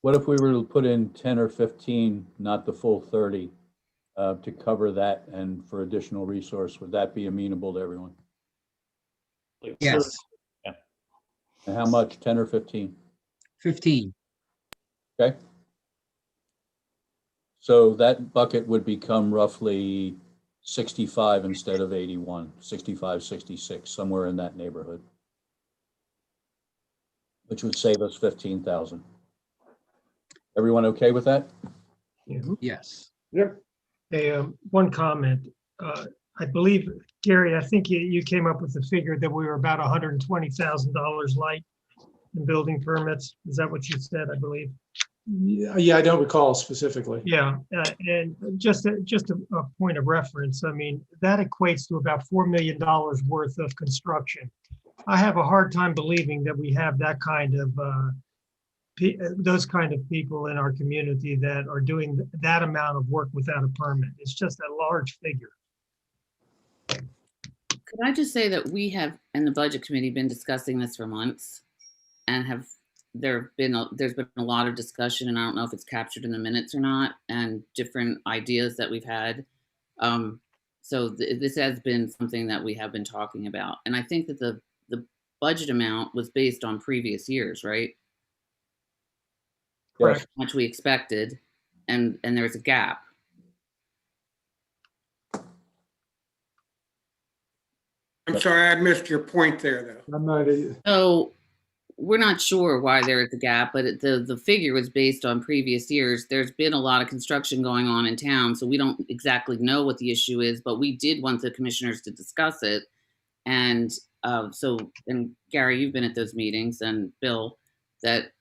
What if we were to put in 10 or 15, not the full 30, to cover that and for additional resource? Would that be amenable to everyone? Yes, And how much, 10 or 15? 15. Okay. So that bucket would become roughly 65 instead of 81, 65, 66, somewhere in that neighborhood, which would save us 15,000. Everyone okay with that? Yes. Yep. Hey, one comment. I believe, Gary, I think you came up with the figure that we were about $120,000 light in building permits. Is that what you said, I believe? Yeah, I don't recall specifically. Yeah, and just a point of reference, I mean, that equates to about $4 million worth of construction. I have a hard time believing that we have that kind of, those kind of people in our community that are doing that amount of work without a permit. It's just a large figure. Could I just say that we have, in the budget committee, been discussing this for months, and there's been a lot of discussion, and I don't know if it's captured in the minutes or not, and different ideas that we've had. So this has been something that we have been talking about, and I think that the budget amount was based on previous years, right? Yes. How much we expected, and there's a gap. I'm sorry, I missed your point there, though. I'm not, So we're not sure why there is a gap, but the figure was based on previous years. There's been a lot of construction going on in town, so we don't exactly know what the issue is, but we did want the commissioners to discuss it. And and Gary, you've been at those meetings, and Bill, that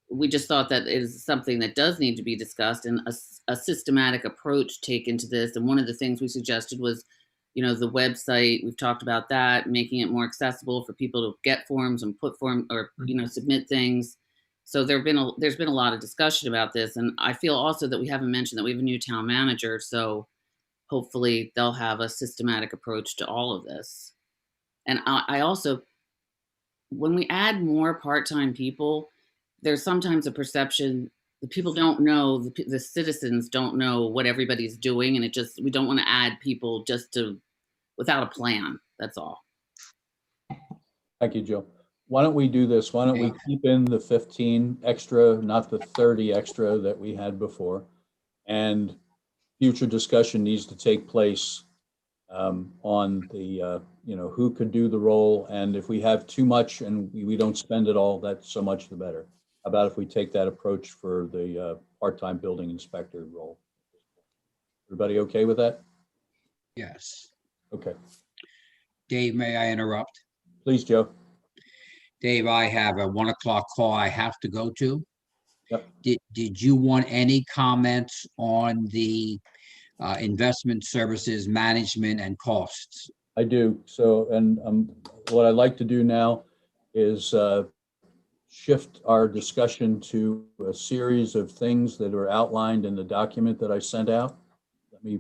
we just thought that it is something that does need to be discussed, and a systematic approach taken to this. And one of the things we suggested was, the website. We've talked about that, making it more accessible for people to get forms and put form or submit things. So there's been a lot of discussion about this, and I feel also that we haven't mentioned that we have a new town manager. So hopefully they'll have a systematic approach to all of this. And I also, when we add more part-time people, there's sometimes a perception that people don't know, the citizens don't know what everybody's doing, and we don't want to add people without a plan. That's all. Thank you, Joe. Why don't we do this? Why don't we keep in the 15 extra, not the 30 extra that we had before? And future discussion needs to take place on the, who could do the role. And if we have too much and we don't spend it all, that's so much the better. How about if we take that approach for the part-time building inspector role? Everybody okay with that? Yes. Okay. Dave, may I interrupt? Please, Joe. Dave, I have a 1 o'clock call I have to go to. Yep. Did you want any comments on the investment services management and costs? I do. So, and what I'd like to do now is shift our discussion to a series of things that are outlined in the document that I sent out. Let me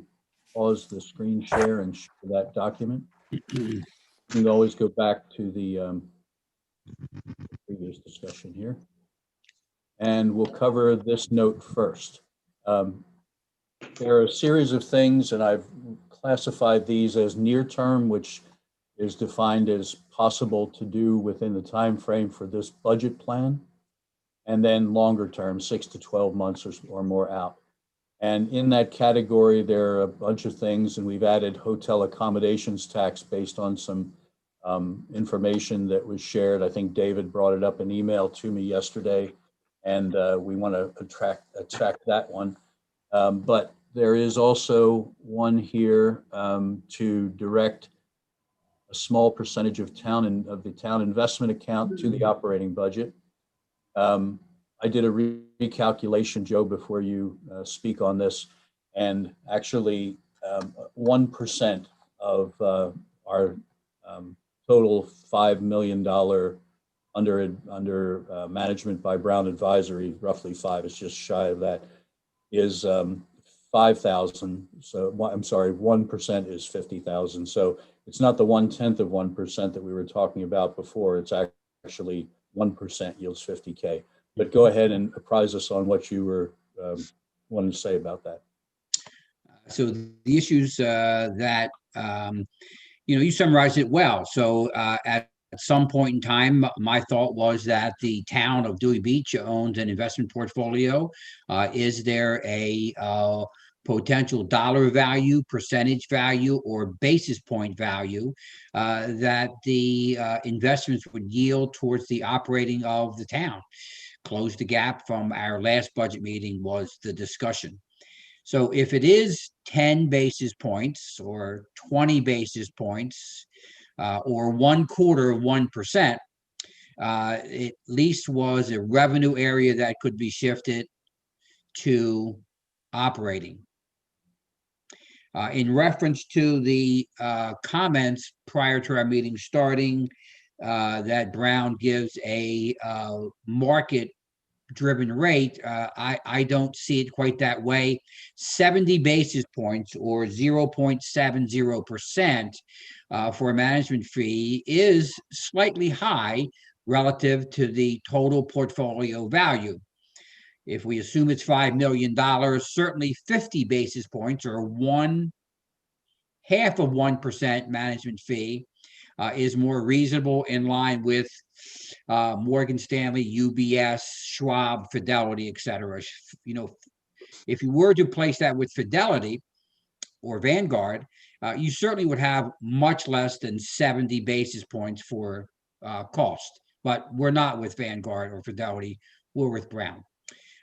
pause the screen share and share that document. You can always go back to the previous discussion here. And we'll cover this note first. There are a series of things, and I've classified these as near term, which is defined as possible to do within the time frame for this budget plan, and then longer term, 6 to 12 months or more out. And in that category, there are a bunch of things, and we've added hotel accommodations tax based on some information that was shared. I think David brought it up in email to me yesterday, and we want to attract that one. But there is also one here to direct a small percentage of the town investment account to the operating budget. I did a recalculation, Joe, before you speak on this, and actually 1% of our total $5 million under management by Brown Advisory, roughly 5, it's just shy of that, is 5,000. So I'm sorry, 1% is 50,000. So it's not the 1/10 of 1% that we were talking about before. It's actually 1% yields 50K. But go ahead and apprise us on what you were wanting to say about that. So the issues that, you summarized it well. So at some point in time, my thought was that the town of Dewey Beach owns an investment portfolio. Is there a potential dollar value, percentage value, or basis point value that the investments would yield towards the operating of the town. Close the gap from our last budget meeting was the discussion. So if it is 10 basis points or 20 basis points or 1/4 of 1%, at least was a revenue area that could be shifted to operating. In reference to the comments prior to our meeting starting, that Brown gives a market-driven rate, I don't see it quite that way. 70 basis points or 0.70% for a management fee is slightly high relative to the total portfolio value. If we assume it's $5 million, certainly 50 basis points or 1/2 of 1% management fee is more reasonable, in line with Morgan Stanley, UBS, Schwab, Fidelity, et cetera. You know, if you were to place that with Fidelity or Vanguard, you certainly would have much less than 70 basis points for cost. But we're not with Vanguard or Fidelity, we're with Brown.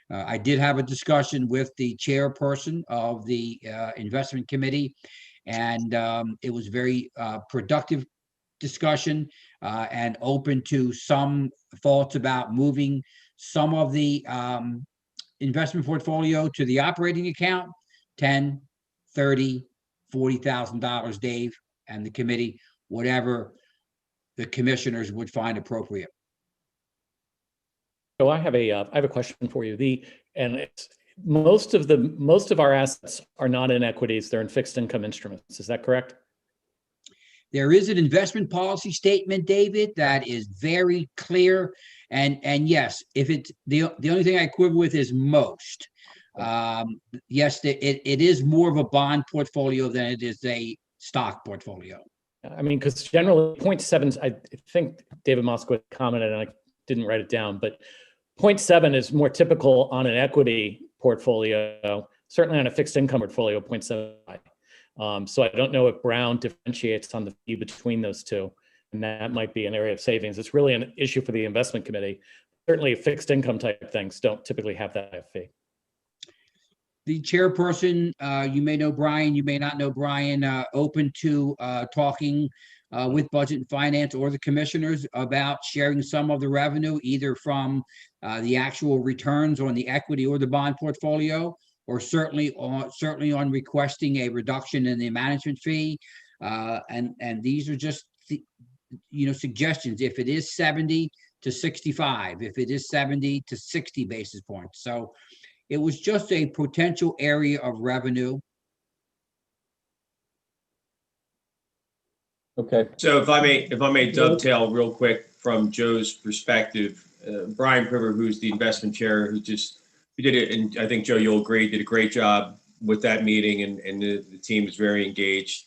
I did have a discussion with the chairperson of the investment committee, and it was very productive discussion and open to some thoughts about moving some of the investment portfolio to the operating account, $10,000, $30,000, $40,000, Dave, and the committee, whatever the commissioners would find appropriate. So I have a question for you. It's most of our assets are not in equities; they're in fixed income instruments. Is that correct? There is an investment policy statement, David, that is very clear. And yes, if it's the only thing I quibble with is most. Yes, it is more of a bond portfolio than it is a stock portfolio. I mean, because generally 0.7, I think David Moskowitz commented, and I didn't write it down, but 0.7 is more typical on an equity portfolio, certainly on a fixed income portfolio, 0.75. So I don't know if Brown differentiates on the fee between those two, and that might be an area of savings. It's really an issue for the investment committee. Certainly fixed income type things don't typically have that fee. The chairperson, you may know Brian, you may not know Brian, open to talking with Budget and Finance or the commissioners about sharing some of the revenue, either from the actual returns on the equity or the bond portfolio, or certainly on requesting a reduction in the management fee. And these are just suggestions. If it is 70 to 65, if it is 70 to 60 basis points. So it was just a potential area of revenue. Okay. So if I may dovetail real quick from Joe's perspective, Brian Priver, who's the investment chair, who did it, and I think Joe, you'll agree, did a great job with that meeting, and the team is very engaged.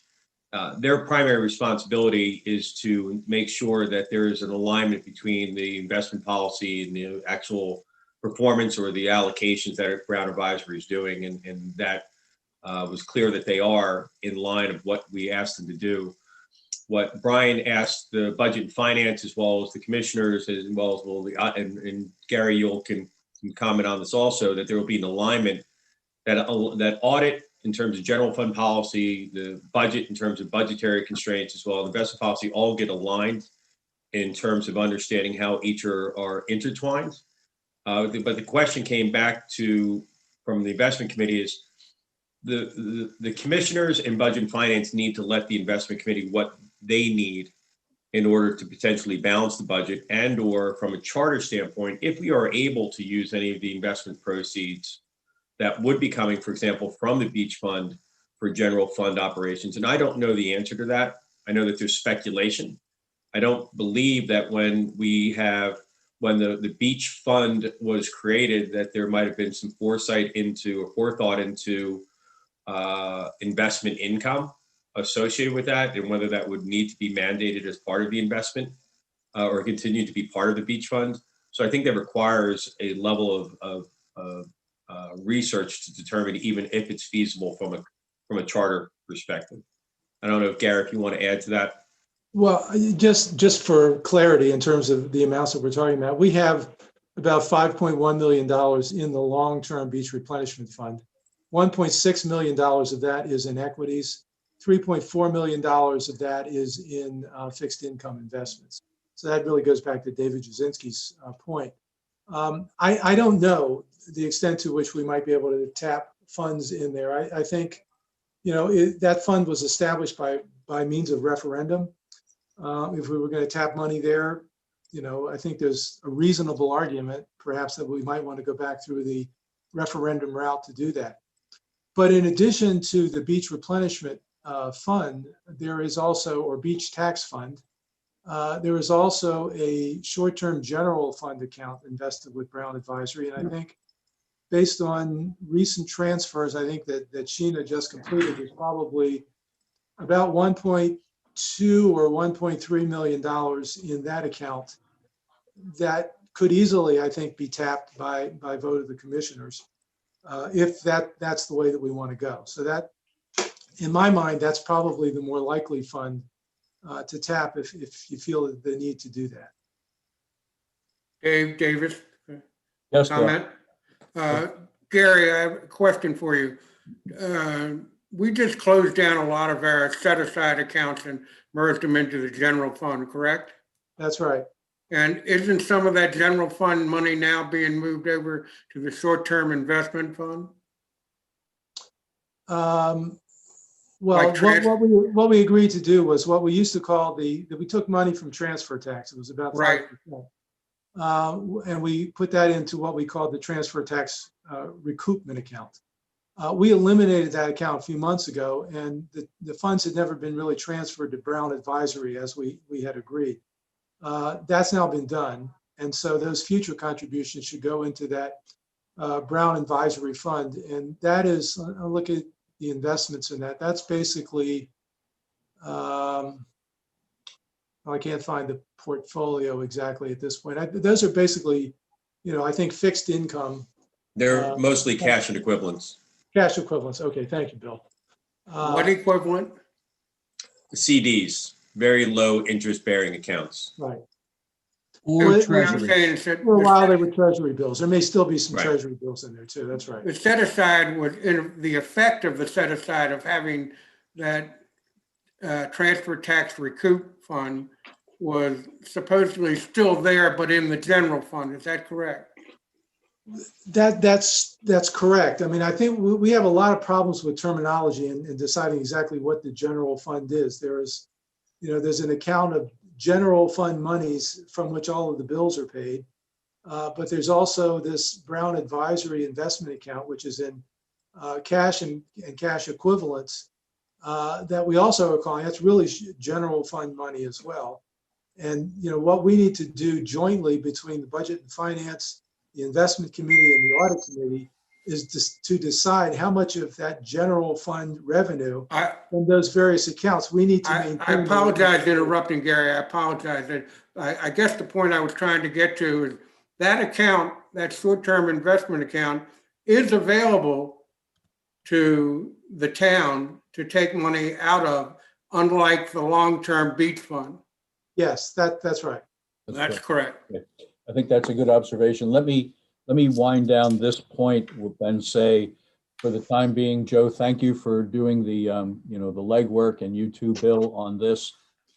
Their primary responsibility is to make sure that there is an alignment between the investment policy and the actual performance or the allocations that Brown Advisory is doing, and that was clear that they are in line of what we asked them to do. What Brian asked the Budget and Finance, as well as the commissioners, as well as and Gary, you can comment on this also, that there will be an alignment that audit in terms of general fund policy, the budget in terms of budgetary constraints, as well as investment policy, all get aligned in terms of understanding how each are intertwined. But the question came back from the investment committee is the commissioners and Budget and Finance need to let the investment committee what they need in order to potentially balance the budget, and or from a charter standpoint, if we are able to use any of the investment proceeds that would be coming, for example, from the beach fund for general fund operations. And I don't know the answer to that. I know that there's speculation. I don't believe that when the beach fund was created, that there might have been some forethought into investment income associated with that, and whether that would need to be mandated as part of the investment or continue to be part of the beach fund. So I think that requires a level of research to determine even if it's feasible from a charter perspective. I don't know if Gary, if you want to add to that. Well, just for clarity in terms of the amounts that we're talking about, we have about $5.1 million in the long-term beach replenishment fund. $1.6 million of that is in equities. $3.4 million of that is in fixed income investments. So that really goes back to David Jasinski's point. I don't know the extent to which we might be able to tap funds in there. I think, that fund was established by means of referendum. If we were going to tap money there, I think there's a reasonable argument, perhaps, that we might want to go back through the referendum route to do that. But in addition to the beach replenishment fund, there is also, or beach tax fund, there is also a short-term general fund account invested with Brown Advisory. And I think based on recent transfers, I think that Sheena just completed, there's probably about 1.2 or $1.3 million in that account that could easily, I think, be tapped by vote of the commissioners, if that's the way that we want to go. So that, in my mind, that's probably the more likely fund to tap if you feel the need to do that. Dave Davis, Yes, comment? Gary, I have a question for you. We just closed down a lot of our set-aside accounts and merged them into the general fund, correct? That's right. And isn't some of that general fund money now being moved over to the short-term investment fund? Well, Like what we agreed to do was what we used to call we took money from transfer tax. It was about 5%. And we put that into what we called the transfer tax recoupment account. We eliminated that account a few months ago, and the funds had never been really transferred to Brown Advisory as we had agreed. That's now been done. And so those future contributions should go into that Brown Advisory Fund. And that is, I'll look at the investments in that. That's basically, I can't find the portfolio exactly at this point. Those are basically, I think fixed income. They're mostly cash and equivalents. Cash equivalents. Okay, thank you, Bill. What equivalent? CDs, very low interest bearing accounts. Right. Or treasury. For a while, they were treasury bills. There may still be some Right. treasury bills in there too. That's right. The set aside was in the effect of the set aside of having that transfer tax recoup fund was supposedly still there, but in the general fund. Is that correct? That's correct. I mean, I think we have a lot of problems with terminology and deciding exactly what the general fund is. There's an account of general fund monies from which all of the bills are paid. But there's also this Brown Advisory investment account, which is in cash and cash equivalents that we also are calling, that's really general fund money as well. And, what we need to do jointly between the Budget and Finance, the Investment Committee and the Audit Committee is to decide how much of that general fund revenue from those various accounts we need to maintain. I apologize for interrupting, Gary. I apologize. I guess the point I was trying to get to is that account, that short-term investment account, is available to the town to take money out of, unlike the long-term beach fund. Yes, that's right. That's correct. I think that's a good observation. Let me wind down this point and say, for the time being, Joe, thank you for doing the the legwork, and you too, Bill, on this.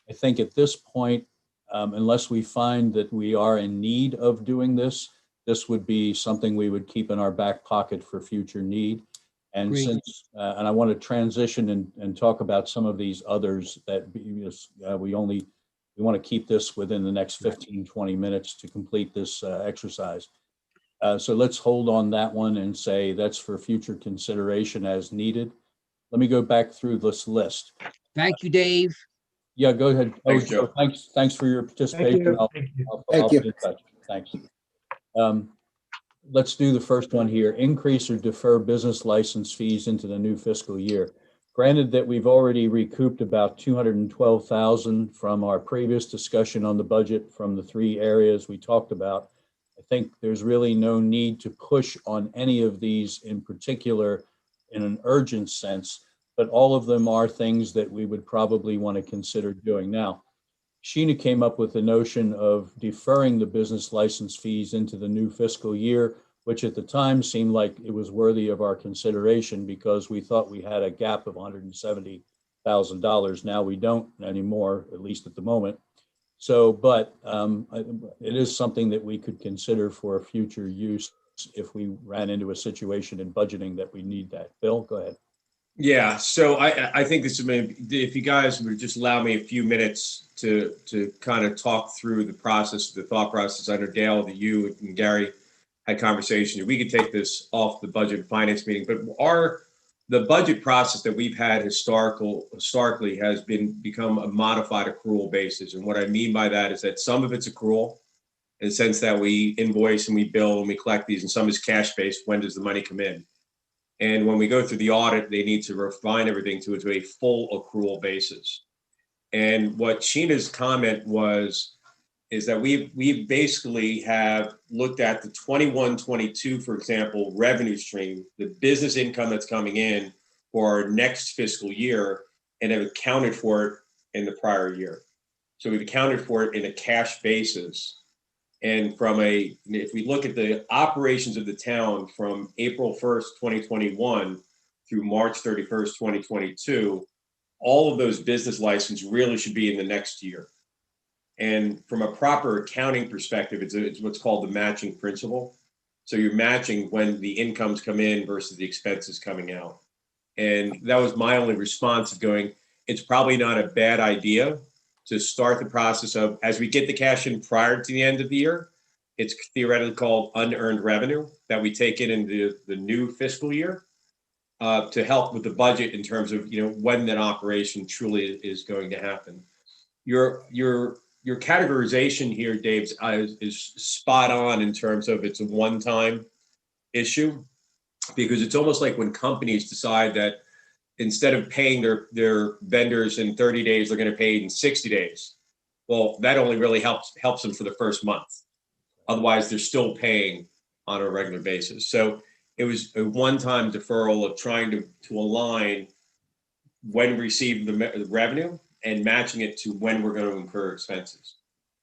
I think at this point, unless we find that we are in need of doing this, this would be something we would keep in our back pocket for future need. And Great. since, and I want to transition and talk about some of these others that we want to keep this within the next 15, 20 minutes to complete this exercise. So let's hold on that one and say that's for future consideration as needed. Let me go back through this list. Thank you, Dave. Yeah, go ahead. Thanks, Joe. Thanks for your participation. Thank you. I'll be in touch. Thanks. Let's do the first one here. Increase or defer business license fees into the new fiscal year. Granted that we've already recouped about $212,000 from our previous discussion on the budget from the three areas we talked about. I think there's really no need to push on any of these in particular in an urgent sense, but all of them are things that we would probably want to consider doing. Now, Sheena came up with the notion of deferring the business license fees into the new fiscal year, which at the time seemed like it was worthy of our consideration because we thought we had a gap of $170,000. Now we don't anymore, at least at the moment. So, but it is something that we could consider for future use if we ran into a situation in budgeting that we need that. Bill, go ahead. Yeah, so I think this is maybe, if you guys would just allow me a few minutes to kind of talk through the process, the thought process. I know Dale, that you and Gary had conversations. We could take this off the budget and finance meeting, but the budget process that we've had historically has become a modified accrual basis. And what I mean by that is that some of it's accrual in the sense that we invoice and we bill and we collect these, and some is cash based. When does the money come in? And when we go through the audit, they need to refine everything to a full accrual basis. And what Sheena's comment is that we basically have looked at the 21-22, for example, revenue stream, the business income that's coming in for our next fiscal year, and have accounted for it in the prior year. So we've accounted for it in a cash basis. And if we look at the operations of the town from April 1st, 2021 through March 31st, 2022, all of those business licenses really should be in the next year. And from a proper accounting perspective, it's what's called the matching principle. So you're matching when the incomes come in versus the expenses coming out. And that was my only response of going, it's probably not a bad idea to start the process of, as we get the cash in prior to the end of the year, it's theoretically called unearned revenue that we take in the new fiscal year to help with the budget in terms of, when that operation truly is going to happen. Your categorization here, Dave, is spot on in terms of it's a one-time issue, because it's almost like when companies decide that instead of paying their vendors in 30 days, they're going to pay in 60 days. Well, that only really helps them for the first month. Otherwise, they're still paying on a regular basis. So it was a one-time deferral of trying to align when we receive the revenue and matching it to when we're going to incur expenses.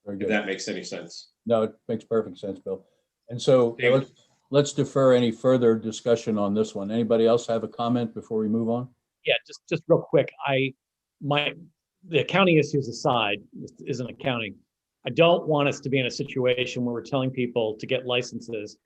Very If good. that makes any sense. No, it makes perfect sense, Bill. And so David. let's defer any further discussion on this one. Anybody else have a comment before we move on? Yeah, just real quick. The accounting issues aside, this isn't accounting. I don't want us to be in a situation where we're telling people to get licenses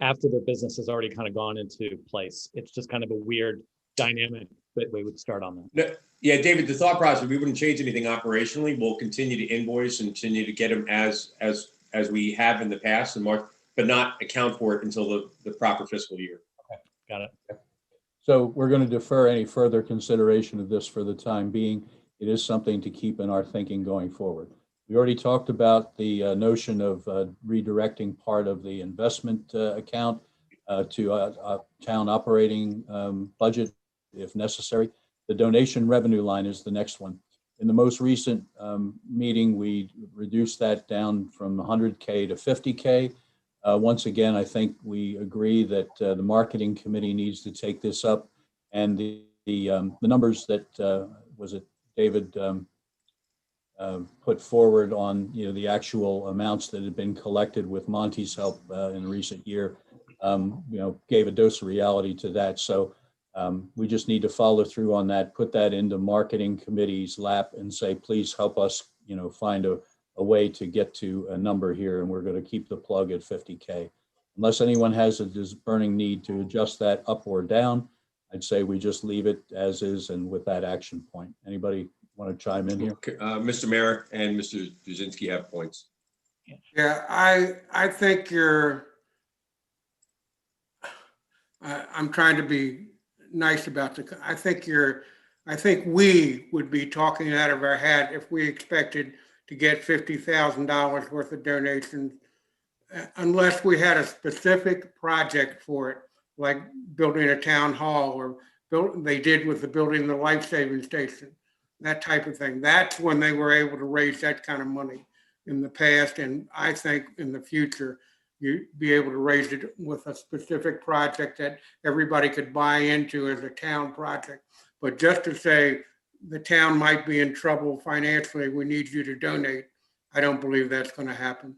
after their business has already kind of gone into place. It's just kind of a weird dynamic that we would start on that. No, yeah, David, the thought process, we wouldn't change anything operationally. We'll continue to invoice and continue to get them as we have in the past in March, but not account for it until the proper fiscal year. Okay, got it. So we're going to defer any further consideration of this for the time being. It is something to keep in our thinking going forward. We already talked about the notion of redirecting part of the investment account to a town operating budget if necessary. The donation revenue line is the next one. In the most recent meeting, we reduced that down from 100K to 50K. Once again, I think we agree that the marketing committee needs to take this up, and the numbers that was it David put forward on the actual amounts that had been collected with Monty's help in recent year, gave a dose of reality to that. So we just need to follow through on that, put that into marketing committee's lap, and say, please help us, find a way to get to a number here, and we're going to keep the plug at 50K. Unless anyone has a burning need to adjust that up or down, I'd say we just leave it as is and with that action point. Anybody want to chime in here? Mr. Mayor and Mr. Duzinski have points. Yeah, I think I'm trying to be nice about I think we would be talking out of our hat if we expected to get $50,000 worth of donations, unless we had a specific project for it, like building a town hall or they did with the building the life-saving station, that type of thing. That's when they were able to raise that kind of money in the past. And I think in the future, you be able to raise it with a specific project that everybody could buy into as a town project. But just to say the town might be in trouble financially, we need you to donate, I don't believe that's going to happen.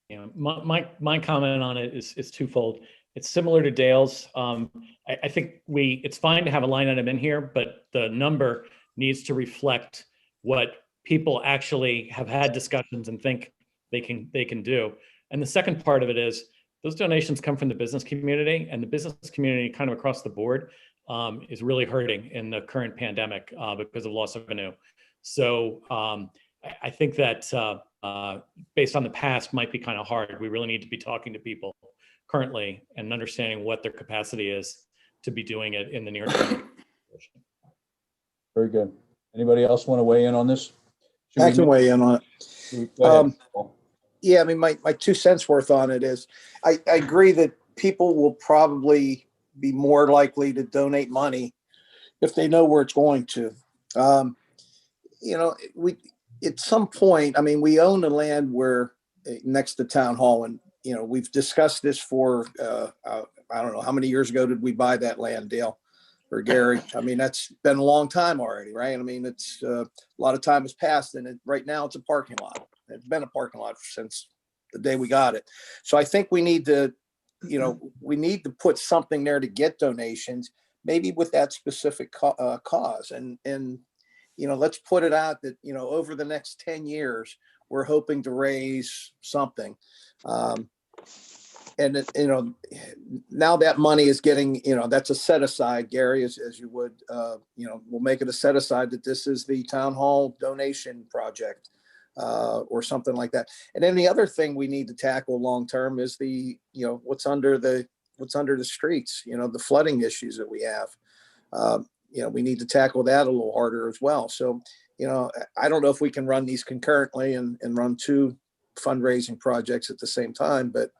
You know, my comment on it is twofold. It's similar to Dale's. I think it's fine to have a line item in here, but the number needs to reflect what people actually have had discussions and think they can do. And the second part of it is those donations come from the business community, and the business community kind of across the board is really hurting in the current pandemic because of loss of revenue. So I think that based on the past might be kind of hard. We really need to be talking to people currently and understanding what their capacity is to be doing it in the near term. Very good. Anybody else want to weigh in on this? I can weigh in on it. Go ahead, Paul. Yeah, I mean, my 2 cents worth on it is I agree that people will probably be more likely to donate money if they know where it's going to. You know, at some point, I mean, we own the land where next to town hall, and you know, we've discussed this for I don't know how many years ago did we buy that land, Dale or Gary? I mean, that's been a long time already, right? I mean, it's a lot of time has passed, and right now it's a parking lot. It's been a parking lot since the day we got it. So I think we need to, you know, we need to put something there to get donations, maybe with that specific cause, and you know, let's put it out that, you know, over the next 10 years, we're hoping to raise something. And, you know, now that money is getting, you know, that's a set aside, Gary, as you would, you know, we'll make it a set aside that this is the town hall donation project or something like that. And then the other thing we need to tackle long-term is the, you know, what's under the streets, you know, the flooding issues that we have. You know, we need to tackle that a little harder as well. So, you know, I don't know if we can run these concurrently and run 2 fundraising projects at the same time, but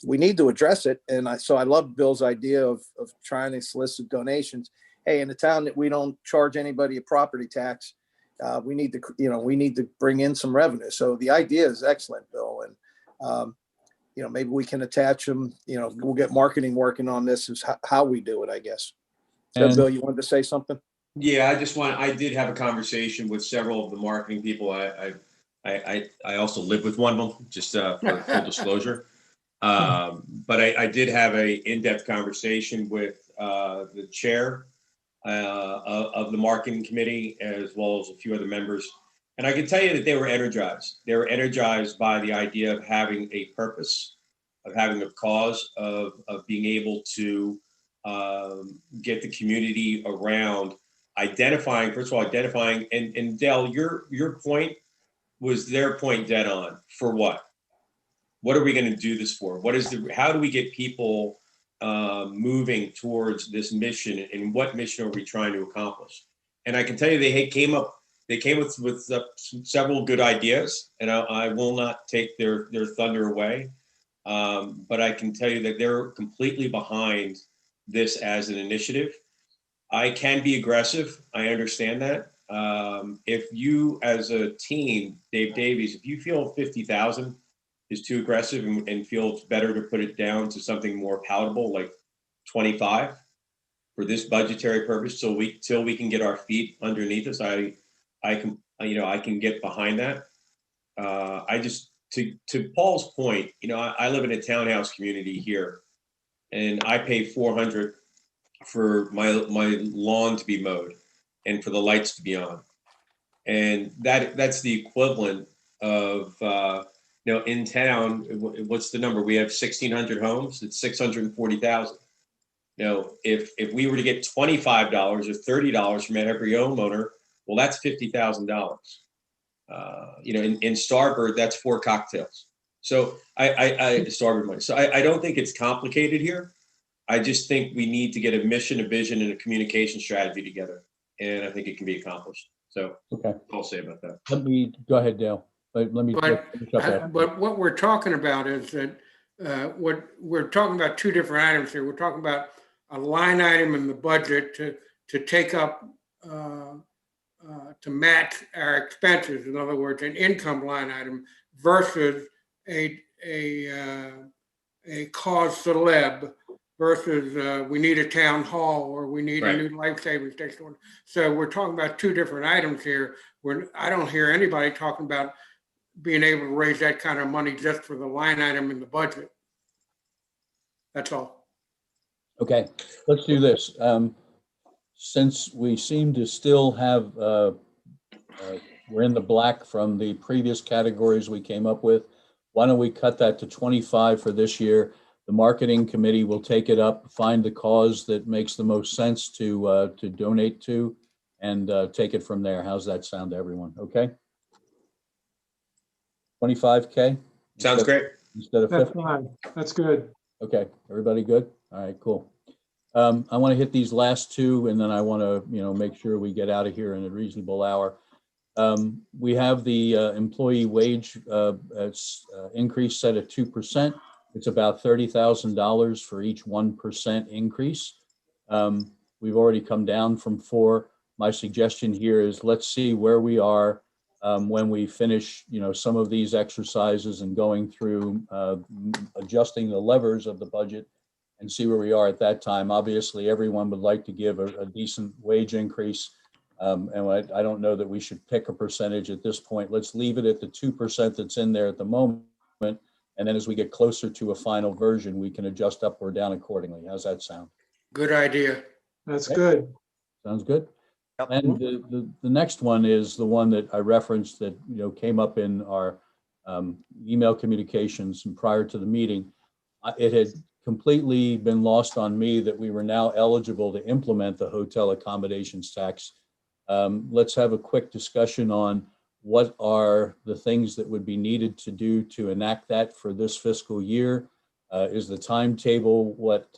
we need to address it. And so I love Bill's idea of trying to solicit donations. Hey, in a town that we don't charge anybody a property tax, we need to, you know, we need to bring in some revenue. So the idea is excellent, Bill. And, you know, maybe we can attach them, you know, we'll get marketing working on this is how we do it, I guess. So And- Bill, you wanted to say something? Yeah, I did have a conversation with several of the marketing people. I also live with one of them, just for full disclosure. But I did have a in-depth conversation with the chair of the marketing committee, as well as a few other members. And I can tell you that they were energized. They were energized by the idea of having a purpose, of having a cause, of being able to get the community around identifying, first of all, identifying, and Dale, your point was their point dead on. For what? What are we going to do this for? How do we get people moving towards this mission, and what mission are we trying to accomplish? And I can tell you they came with several good ideas, and I will not take their thunder away. But I can tell you that they're completely behind this as an initiative. I can be aggressive. I understand that. If you, as a team, Dave Davies, if you feel 50,000 is too aggressive and feel it's better to put it down to something more palatable, like 25 for this budgetary purpose, till we can get our feet underneath us, I can get behind that. I just, to Paul's point, you know, I live in a townhouse community here, and I pay $400 for my lawn to be mowed and for the lights to be on. And that's the equivalent of, you know, in town, what's the number? We have 1,600 homes, it's 640,000. You know, if we were to get $25 or $30 from every homeowner, well, that's $50,000. You know, in Starboard, that's 4 cocktails. So Starboard money. So I don't think it's complicated here. I just think we need to get a mission, a vision, and a communication strategy together. And I think it can be accomplished. So Okay. I'll say about that. Let me, go ahead, Dale. Let me finish up after. But what we're talking about is that what we're talking about 2 different items here. We're talking about a line item in the budget to take up to match our expenses. In other words, an income line item versus a a cause celeb versus we need a town hall or we need a new life-saving station. So we're talking about two different items here. I don't hear anybody talking about being able to raise that kind of money just for the line item in the budget. That's all. Okay, let's do this. Since we seem to still have, we're in the black from the previous categories we came up with, why don't we cut that to 25 for this year? The marketing committee will take it up, find the cause that makes the most sense to donate to, and take it from there. How's that sound to everyone? Okay? 25K? Sounds great. Instead of That's 50? fine. That's good. Okay, everybody good? All right, cool. I want to hit these last two, and then I want to, make sure we get out of here in a reasonable hour. We have the employee wage increase set at 2%. It's about $30,000 for each 1% increase. We've already come down from 4. My suggestion here is let's see where we are when we finish, some of these exercises and going through adjusting the levers of the budget and see where we are at that time. Obviously, everyone would like to give a decent wage increase. And I don't know that we should pick a percentage at this point. Let's leave it at the 2% that's in there at the moment. And then as we get closer to a final version, we can adjust up or down accordingly. How's that sound? Good idea. That's Okay. good. Sounds good. And the next one is the one that I referenced that, came up in our email communications and prior to the meeting. It had completely been lost on me that we were now eligible to implement the hotel accommodations tax. Let's have a quick discussion on what are the things that would be needed to do to enact that for this fiscal year. Is the timetable what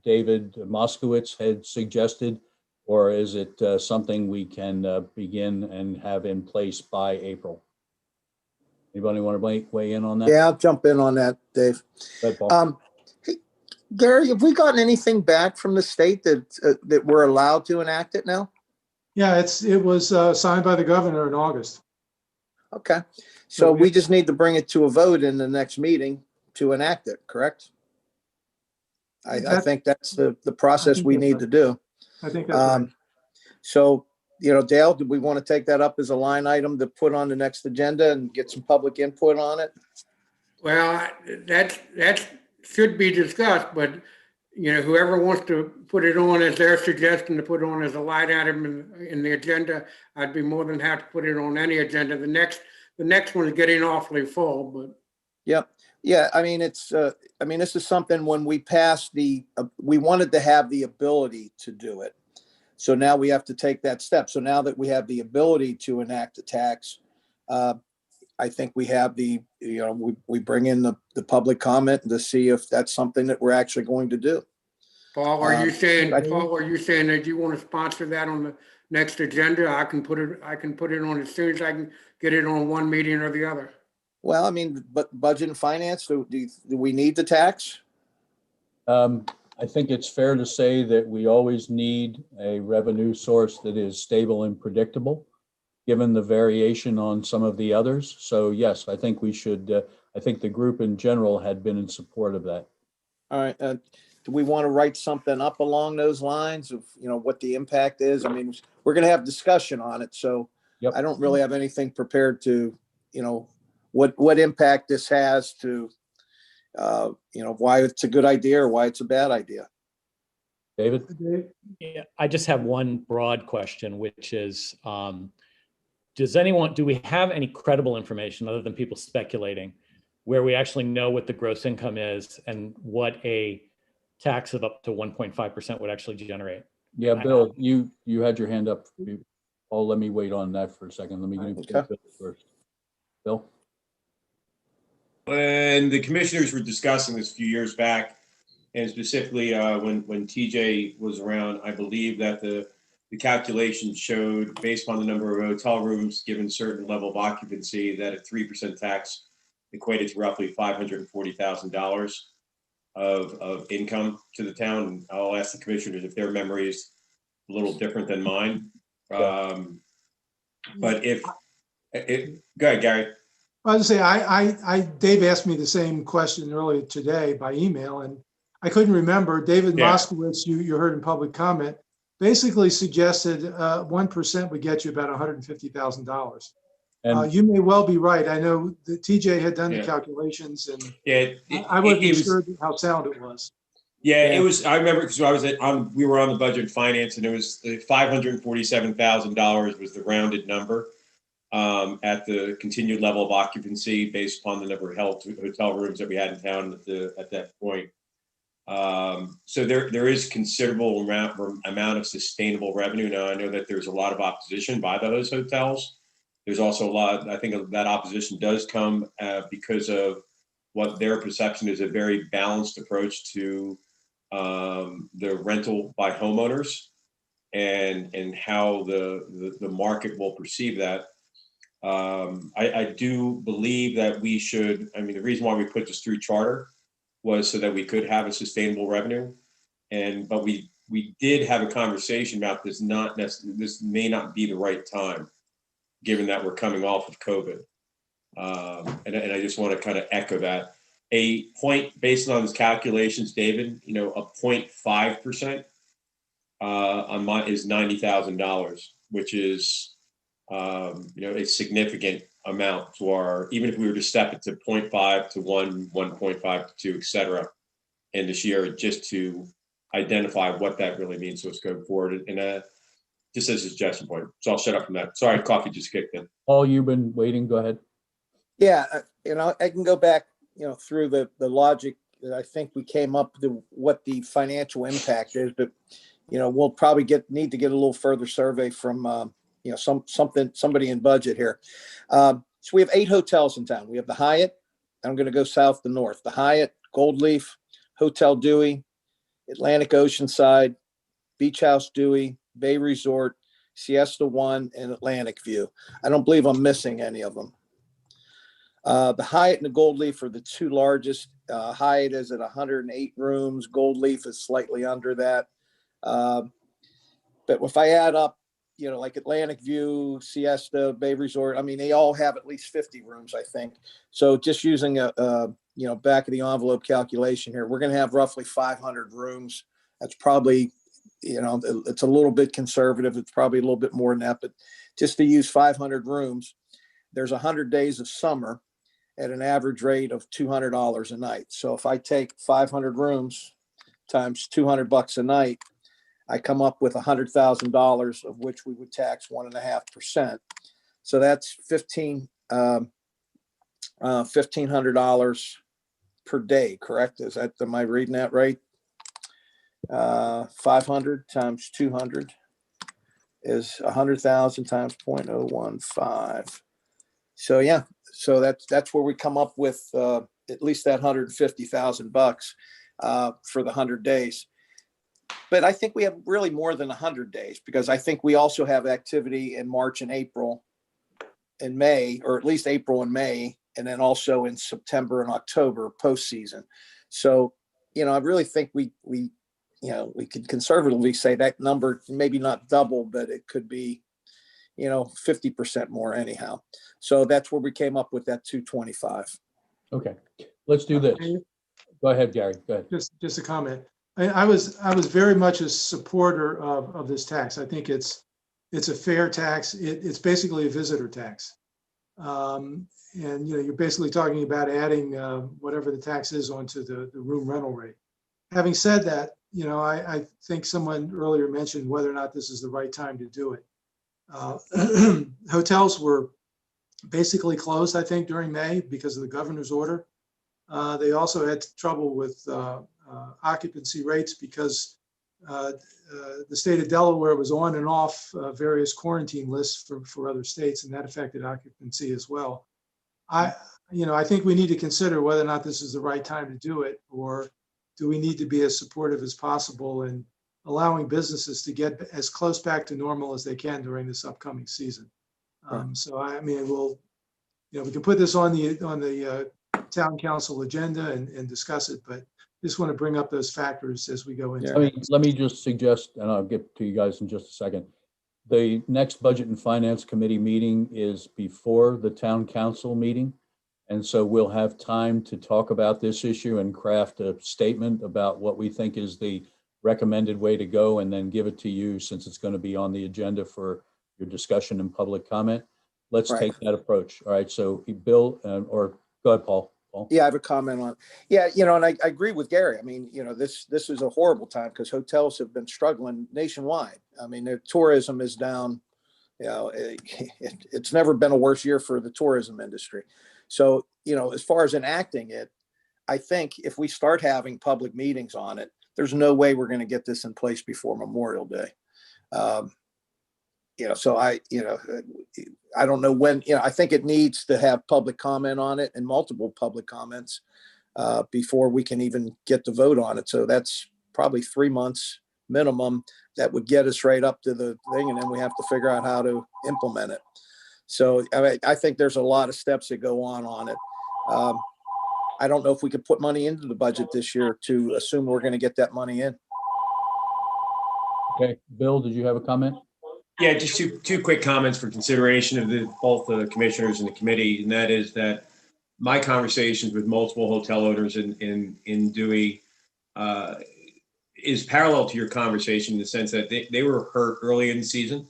David Moskowitz had suggested, or is it something we can begin and have in place by April? Anybody want to weigh in on that? Yeah, I'll jump in on that, Dave. Go ahead, Paul. Hey, Gary, have we gotten anything back from the state that we're allowed to enact it now? Yeah, it was signed by the governor in August. Okay, so we just need to bring it to a vote in the next meeting to enact it, correct? I think that's the process we need to do. I think that's right. So, Dale, do we want to take that up as a line item to put on the next agenda and get some public input on it? Well, that should be discussed, but whoever wants to put it on as their suggestion to put on as a line item in the agenda, I'd be more than happy to put it on any agenda. The next one is getting awfully full, but. Yep. Yeah. I mean, this is something when we passed we wanted to have the ability to do it. So now we have to take that step. So now that we have the ability to enact a tax, I think we have we bring in the public comment to see if that's something that we're actually going to do. Paul, are you saying that you want to sponsor that on the next agenda? I can put it on as soon as I can get it on one meeting or the other. Well, I mean, but budget and finance, do we need the tax? I think it's fair to say that we always need a revenue source that is stable and predictable, given the variation on some of the others. So yes, I think we should, I think the group in general had been in support of that. All right. Do we want to write something up along those lines of, what the impact is? I mean, we're going to have discussion on it. So I don't really have anything prepared to, what impact this has to, why it's a good idea or why it's a bad idea. David? Yeah, I just have one broad question, which is, do we have any credible information other than people speculating where we actually know what the gross income is and what a tax of up to 1.5% would actually generate? Yeah, Bill, you had your hand up. Paul, let me wait on that for a second. Let me get Bill first. Bill? When the commissioners were discussing this a few years back, and specifically when TJ was around, I believe that the calculations showed, based on the number of hotel rooms given certain level of occupancy, that a 3% tax equated to roughly $540,000 of income to the town. And I'll ask the commissioners if their memory is a little different than mine. But go ahead, Gary. I was gonna say, Dave asked me the same question earlier today by email, and I couldn't remember. David Yeah. Moskowitz, you heard in public comment, basically suggested 1% would get you about $150,000. And You may well be right. I know that TJ had done the Yeah. calculations, and Yeah, I wasn't it was, sure how sound it was. yeah, Yeah. it was, I remember, because I was we were on the budget and finance, and it was $547,000 was the rounded number at the continued level of occupancy based upon the number of hotel rooms that we had in town at that point. So there is considerable amount of sustainable revenue. Now, I know that there's a lot of opposition by those hotels. There's also a lot, I think that opposition does come because of what their perception is a very balanced approach to the rental by homeowners and how the market will perceive that. I do believe that we should, I mean, the reason why we put this through charter was so that we could have a sustainable revenue. But we did have a conversation about this this may not be the right time, given that we're coming off of COVID. And I just want to kind of echo that. A point based on his calculations, David, a 0.5% is $90,000, which is a significant amount to our, even if we were to step it to 0.5 to 1, 1.5 to 2, et cetera, in this year, just to identify what that really means to us going forward. And just as a suggestion point. So I'll shut up from that. Sorry, coffee just kicked in. Paul, you've been waiting. Go ahead. Yeah, I can go back, through the logic that I think we came up to what the financial impact is, but, we'll probably need to get a little further survey from, somebody in budget here. So we have 8 hotels in town. We have the Hyatt. I'm going to go south to north. The Hyatt, Gold Leaf, Hotel Dewey, Atlantic Oceanside, Beach House Dewey, Bay Resort, Siesta One, and Atlantic View. I don't believe I'm missing any of them. The Hyatt and the Gold Leaf are the 2 largest. Hyatt is at 108 rooms. Gold Leaf is slightly under that. But if I add up, like Atlantic View, Siesta, Bay Resort, I mean, they all have at least 50 rooms, I think. So just using a back of the envelope calculation here, we're going to have roughly 500 rooms. That's probably, it's a little bit conservative. It's probably a little bit more than that, but just to use 500 rooms, there's 100 days of summer at an average rate of $200 a night. So if I take 500 rooms times $200 a night, I come up with $100,000, of which we would tax 1.5%. So that's $1,500 per day, correct? Am I reading that right? 500 times 200 is 100,000 times 0.015. So yeah, so that's where we come up with at least that $150,000 for the 100 days. But I think we have really more than 100 days, because I think we also have activity in March and April and May, or at least April and May, and then also in September and October postseason. So, I really think we could conservatively say that number, maybe not double, but it could be, 50% more anyhow. So that's where we came up with that 225. Okay, let's do this. Go ahead, Gary. Go ahead. Just a comment. I was very much a supporter of this tax. I think it's a fair tax. It's basically a visitor tax. And you're basically talking about adding whatever the tax is onto the room rental rate. Having said that, I think someone earlier mentioned whether or not this is the right time to do it. Hotels were basically closed, I think, during May because of the governor's order. They also had trouble with occupancy rates because the state of Delaware was on and off various quarantine lists for other states, and that affected occupancy as well. I think we need to consider whether or not this is the right time to do it, or do we need to be as supportive as possible and allowing businesses to get as close back to normal as they can during this upcoming season. So I mean, we can put this on the town council agenda and discuss it, but just want to bring up those factors as we go into. Let me just suggest, and I'll get to you guys in just a second. The next Budget and Finance Committee meeting is before the town council meeting. And so we'll have time to talk about this issue and craft a statement about what we think is the recommended way to go, and then give it to you since it's going to be on the agenda for your discussion and public comment. Let's Right. take that approach. All right. So Bill, or go ahead, Paul. Paul? Yeah, I have a comment on, yeah, and I agree with Gary. I mean, this is a horrible time because hotels have been struggling nationwide. I mean, their tourism is down. It's never been a worse year for the tourism industry. So, as far as enacting it, I think if we start having public meetings on it, there's no way we're going to get this in place before Memorial Day. So I don't know when, I think it needs to have public comment on it and multiple public comments before we can even get the vote on it. So that's probably 3 months minimum. That would get us right up to the thing. And then we have to figure out how to implement it. So I think there's a lot of steps that go on it. I don't know if we could put money into the budget this year to assume we're going to get that money in. Okay. Bill, did you have a comment? Yeah, just two quick comments for consideration of both the commissioners and the committee, and that is that my conversations with multiple hotel owners in Dewey is parallel to your conversation in the sense that they were hurt early in the season.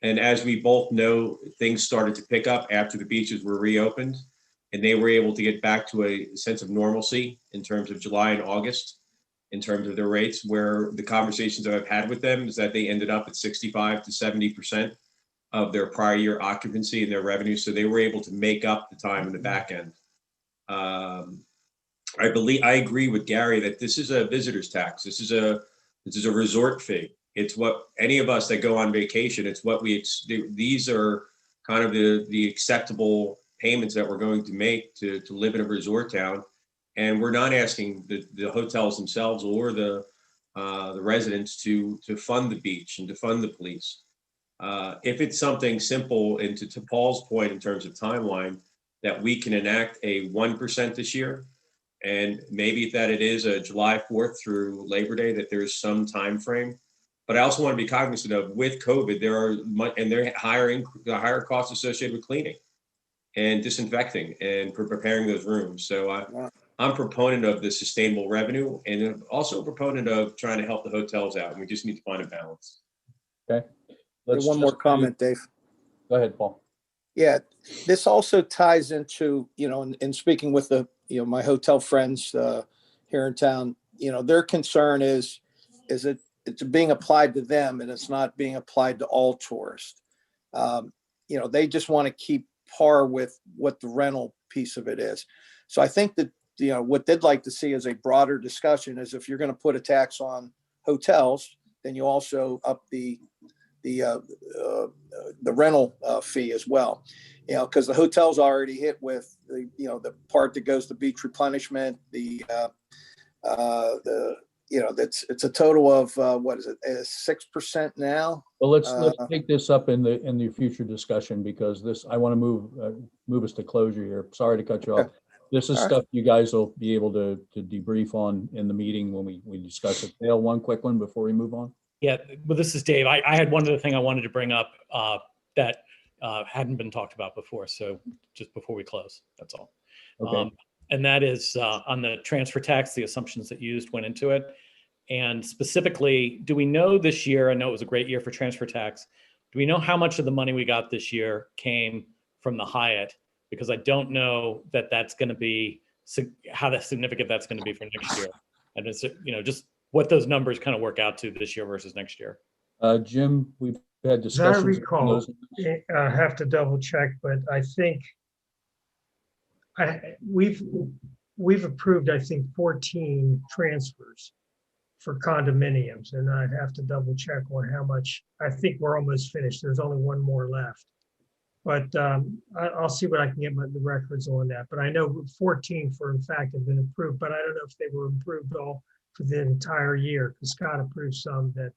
And as we both know, things started to pick up after the beaches were reopened, and they were able to get back to a sense of normalcy in terms of July and August, in terms of their rates, where the conversations that I've had with them is that they ended up at 65 to 70% of their prior year occupancy and their revenue. So they were able to make up the time in the back end. I agree with Gary that this is a visitor's tax. This is a resort fee. It's what any of us that go on vacation, it's what these are kind of the acceptable payments that we're going to make to live in a resort town. And we're not asking the hotels themselves or the residents to fund the beach and to fund the police. If it's something simple, and to Paul's point in terms of timeline, that we can enact a 1% this year, and maybe that it is a July 4th through Labor Day, that there's some time frame. But I also want to be cognizant of, with COVID, there are higher costs associated with cleaning and disinfecting and for preparing those rooms. So I'm a proponent of the sustainable revenue, and also a proponent of trying to help the hotels out. And we just need to find a balance. Okay. One more comment, Dave. Go ahead, Paul. Yeah, this also ties into, in speaking with my hotel friends here in town, their concern is it's being applied to them and it's not being applied to all tourists. They just want to keep par with what the rental piece of it is. So I think that, what they'd like to see is a broader discussion is if you're going to put a tax on hotels, then you also up the rental fee as well. Because the hotel's already hit with the part that goes to beach replenishment, it's a total of what is it, 6% now? Well, let's take this up in the future discussion, because I want to move us to closure here. Sorry to cut you off. This is stuff you guys will be able to debrief on in the meeting when we discuss it. Dale, one quick one before we move on. Yeah, well, this is Dave. I had one other thing I wanted to bring up that hadn't been talked about before. So just before we close, that's all. Okay. And that is on the transfer tax, the assumptions that went into it. And specifically, do we know this year, I know it was a great year for transfer tax. Do we know how much of the money we got this year came from the Hyatt? Because I don't know that that's going to be, how significant that's going to be for next year. And it's, just what those numbers kind of work out to this year versus next year. Jim, we've had As I discussions. recall, I have to double check, but I think we've approved, I think, 14 transfers for condominiums, and I'd have to double check on how much. I think we're almost finished. There's only one more left, but I'll see what I can get the records on that. But I know 14 in fact have been approved, but I don't know if they were approved all for the entire year, because Scott approved some that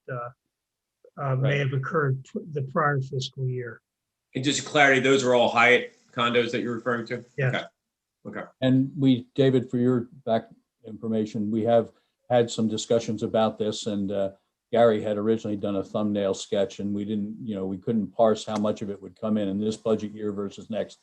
may have occurred the prior fiscal year. And just clarity, those are all Hyatt condos that you're referring to? Yes. Okay. And David, for your back information, we have had some discussions about this, and Gary had originally done a thumbnail sketch, and we couldn't parse how much of it would come in this budget year versus next.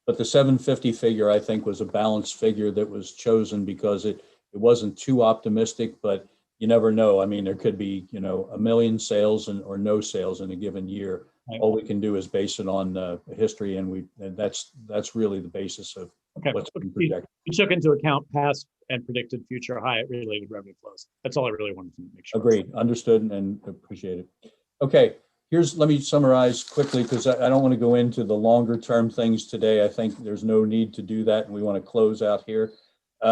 But the 750 figure, I think, was a balanced figure that was chosen because it wasn't too optimistic, but you never know. I mean, there could be, 1 million sales or no sales in a given year. Right. All we can do is base it on history, and that's really the basis of Okay. what's been We projected. took into account past and predicted future high related revenue flows. That's all I really wanted to make sure. Agreed, understood, and appreciate it. Okay, let me summarize quickly, because I don't want to go into the longer term things today. I think there's no need to do that, and we want to close out here.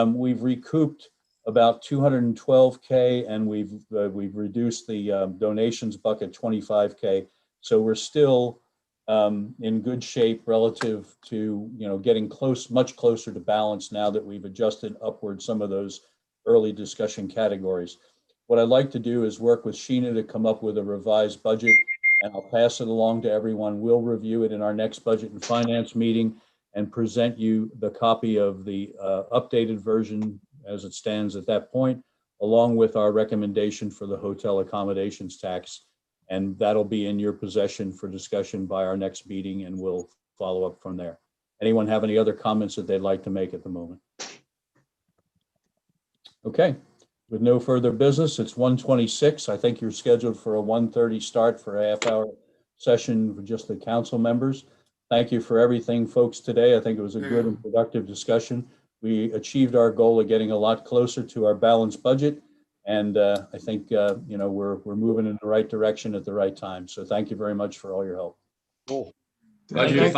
We've recouped about 212K, and we've reduced the donations bucket 25K. So we're still in good shape relative to getting much closer to balance now that we've adjusted upward some of those early discussion categories. What I'd like to do is work with Sheena to come up with a revised budget, and I'll pass it along to everyone. We'll review it in our next budget and finance meeting and present you the copy of the updated version as it stands at that point, along with our recommendation for the hotel accommodations tax. And that'll be in your possession for discussion by our next meeting, and we'll follow up from there. Anyone have any other comments that they'd like to make at the moment? Okay, with no further business, it's 1:26. I think you're scheduled for a 1:30 start for a half-hour session for just the council members. Thank you for everything, folks, today. I think it was a good and productive discussion. We achieved our goal of getting a lot closer to our balanced budget. And I think, we're moving in the right direction at the right time. So thank you very much for all your help. Pleasure to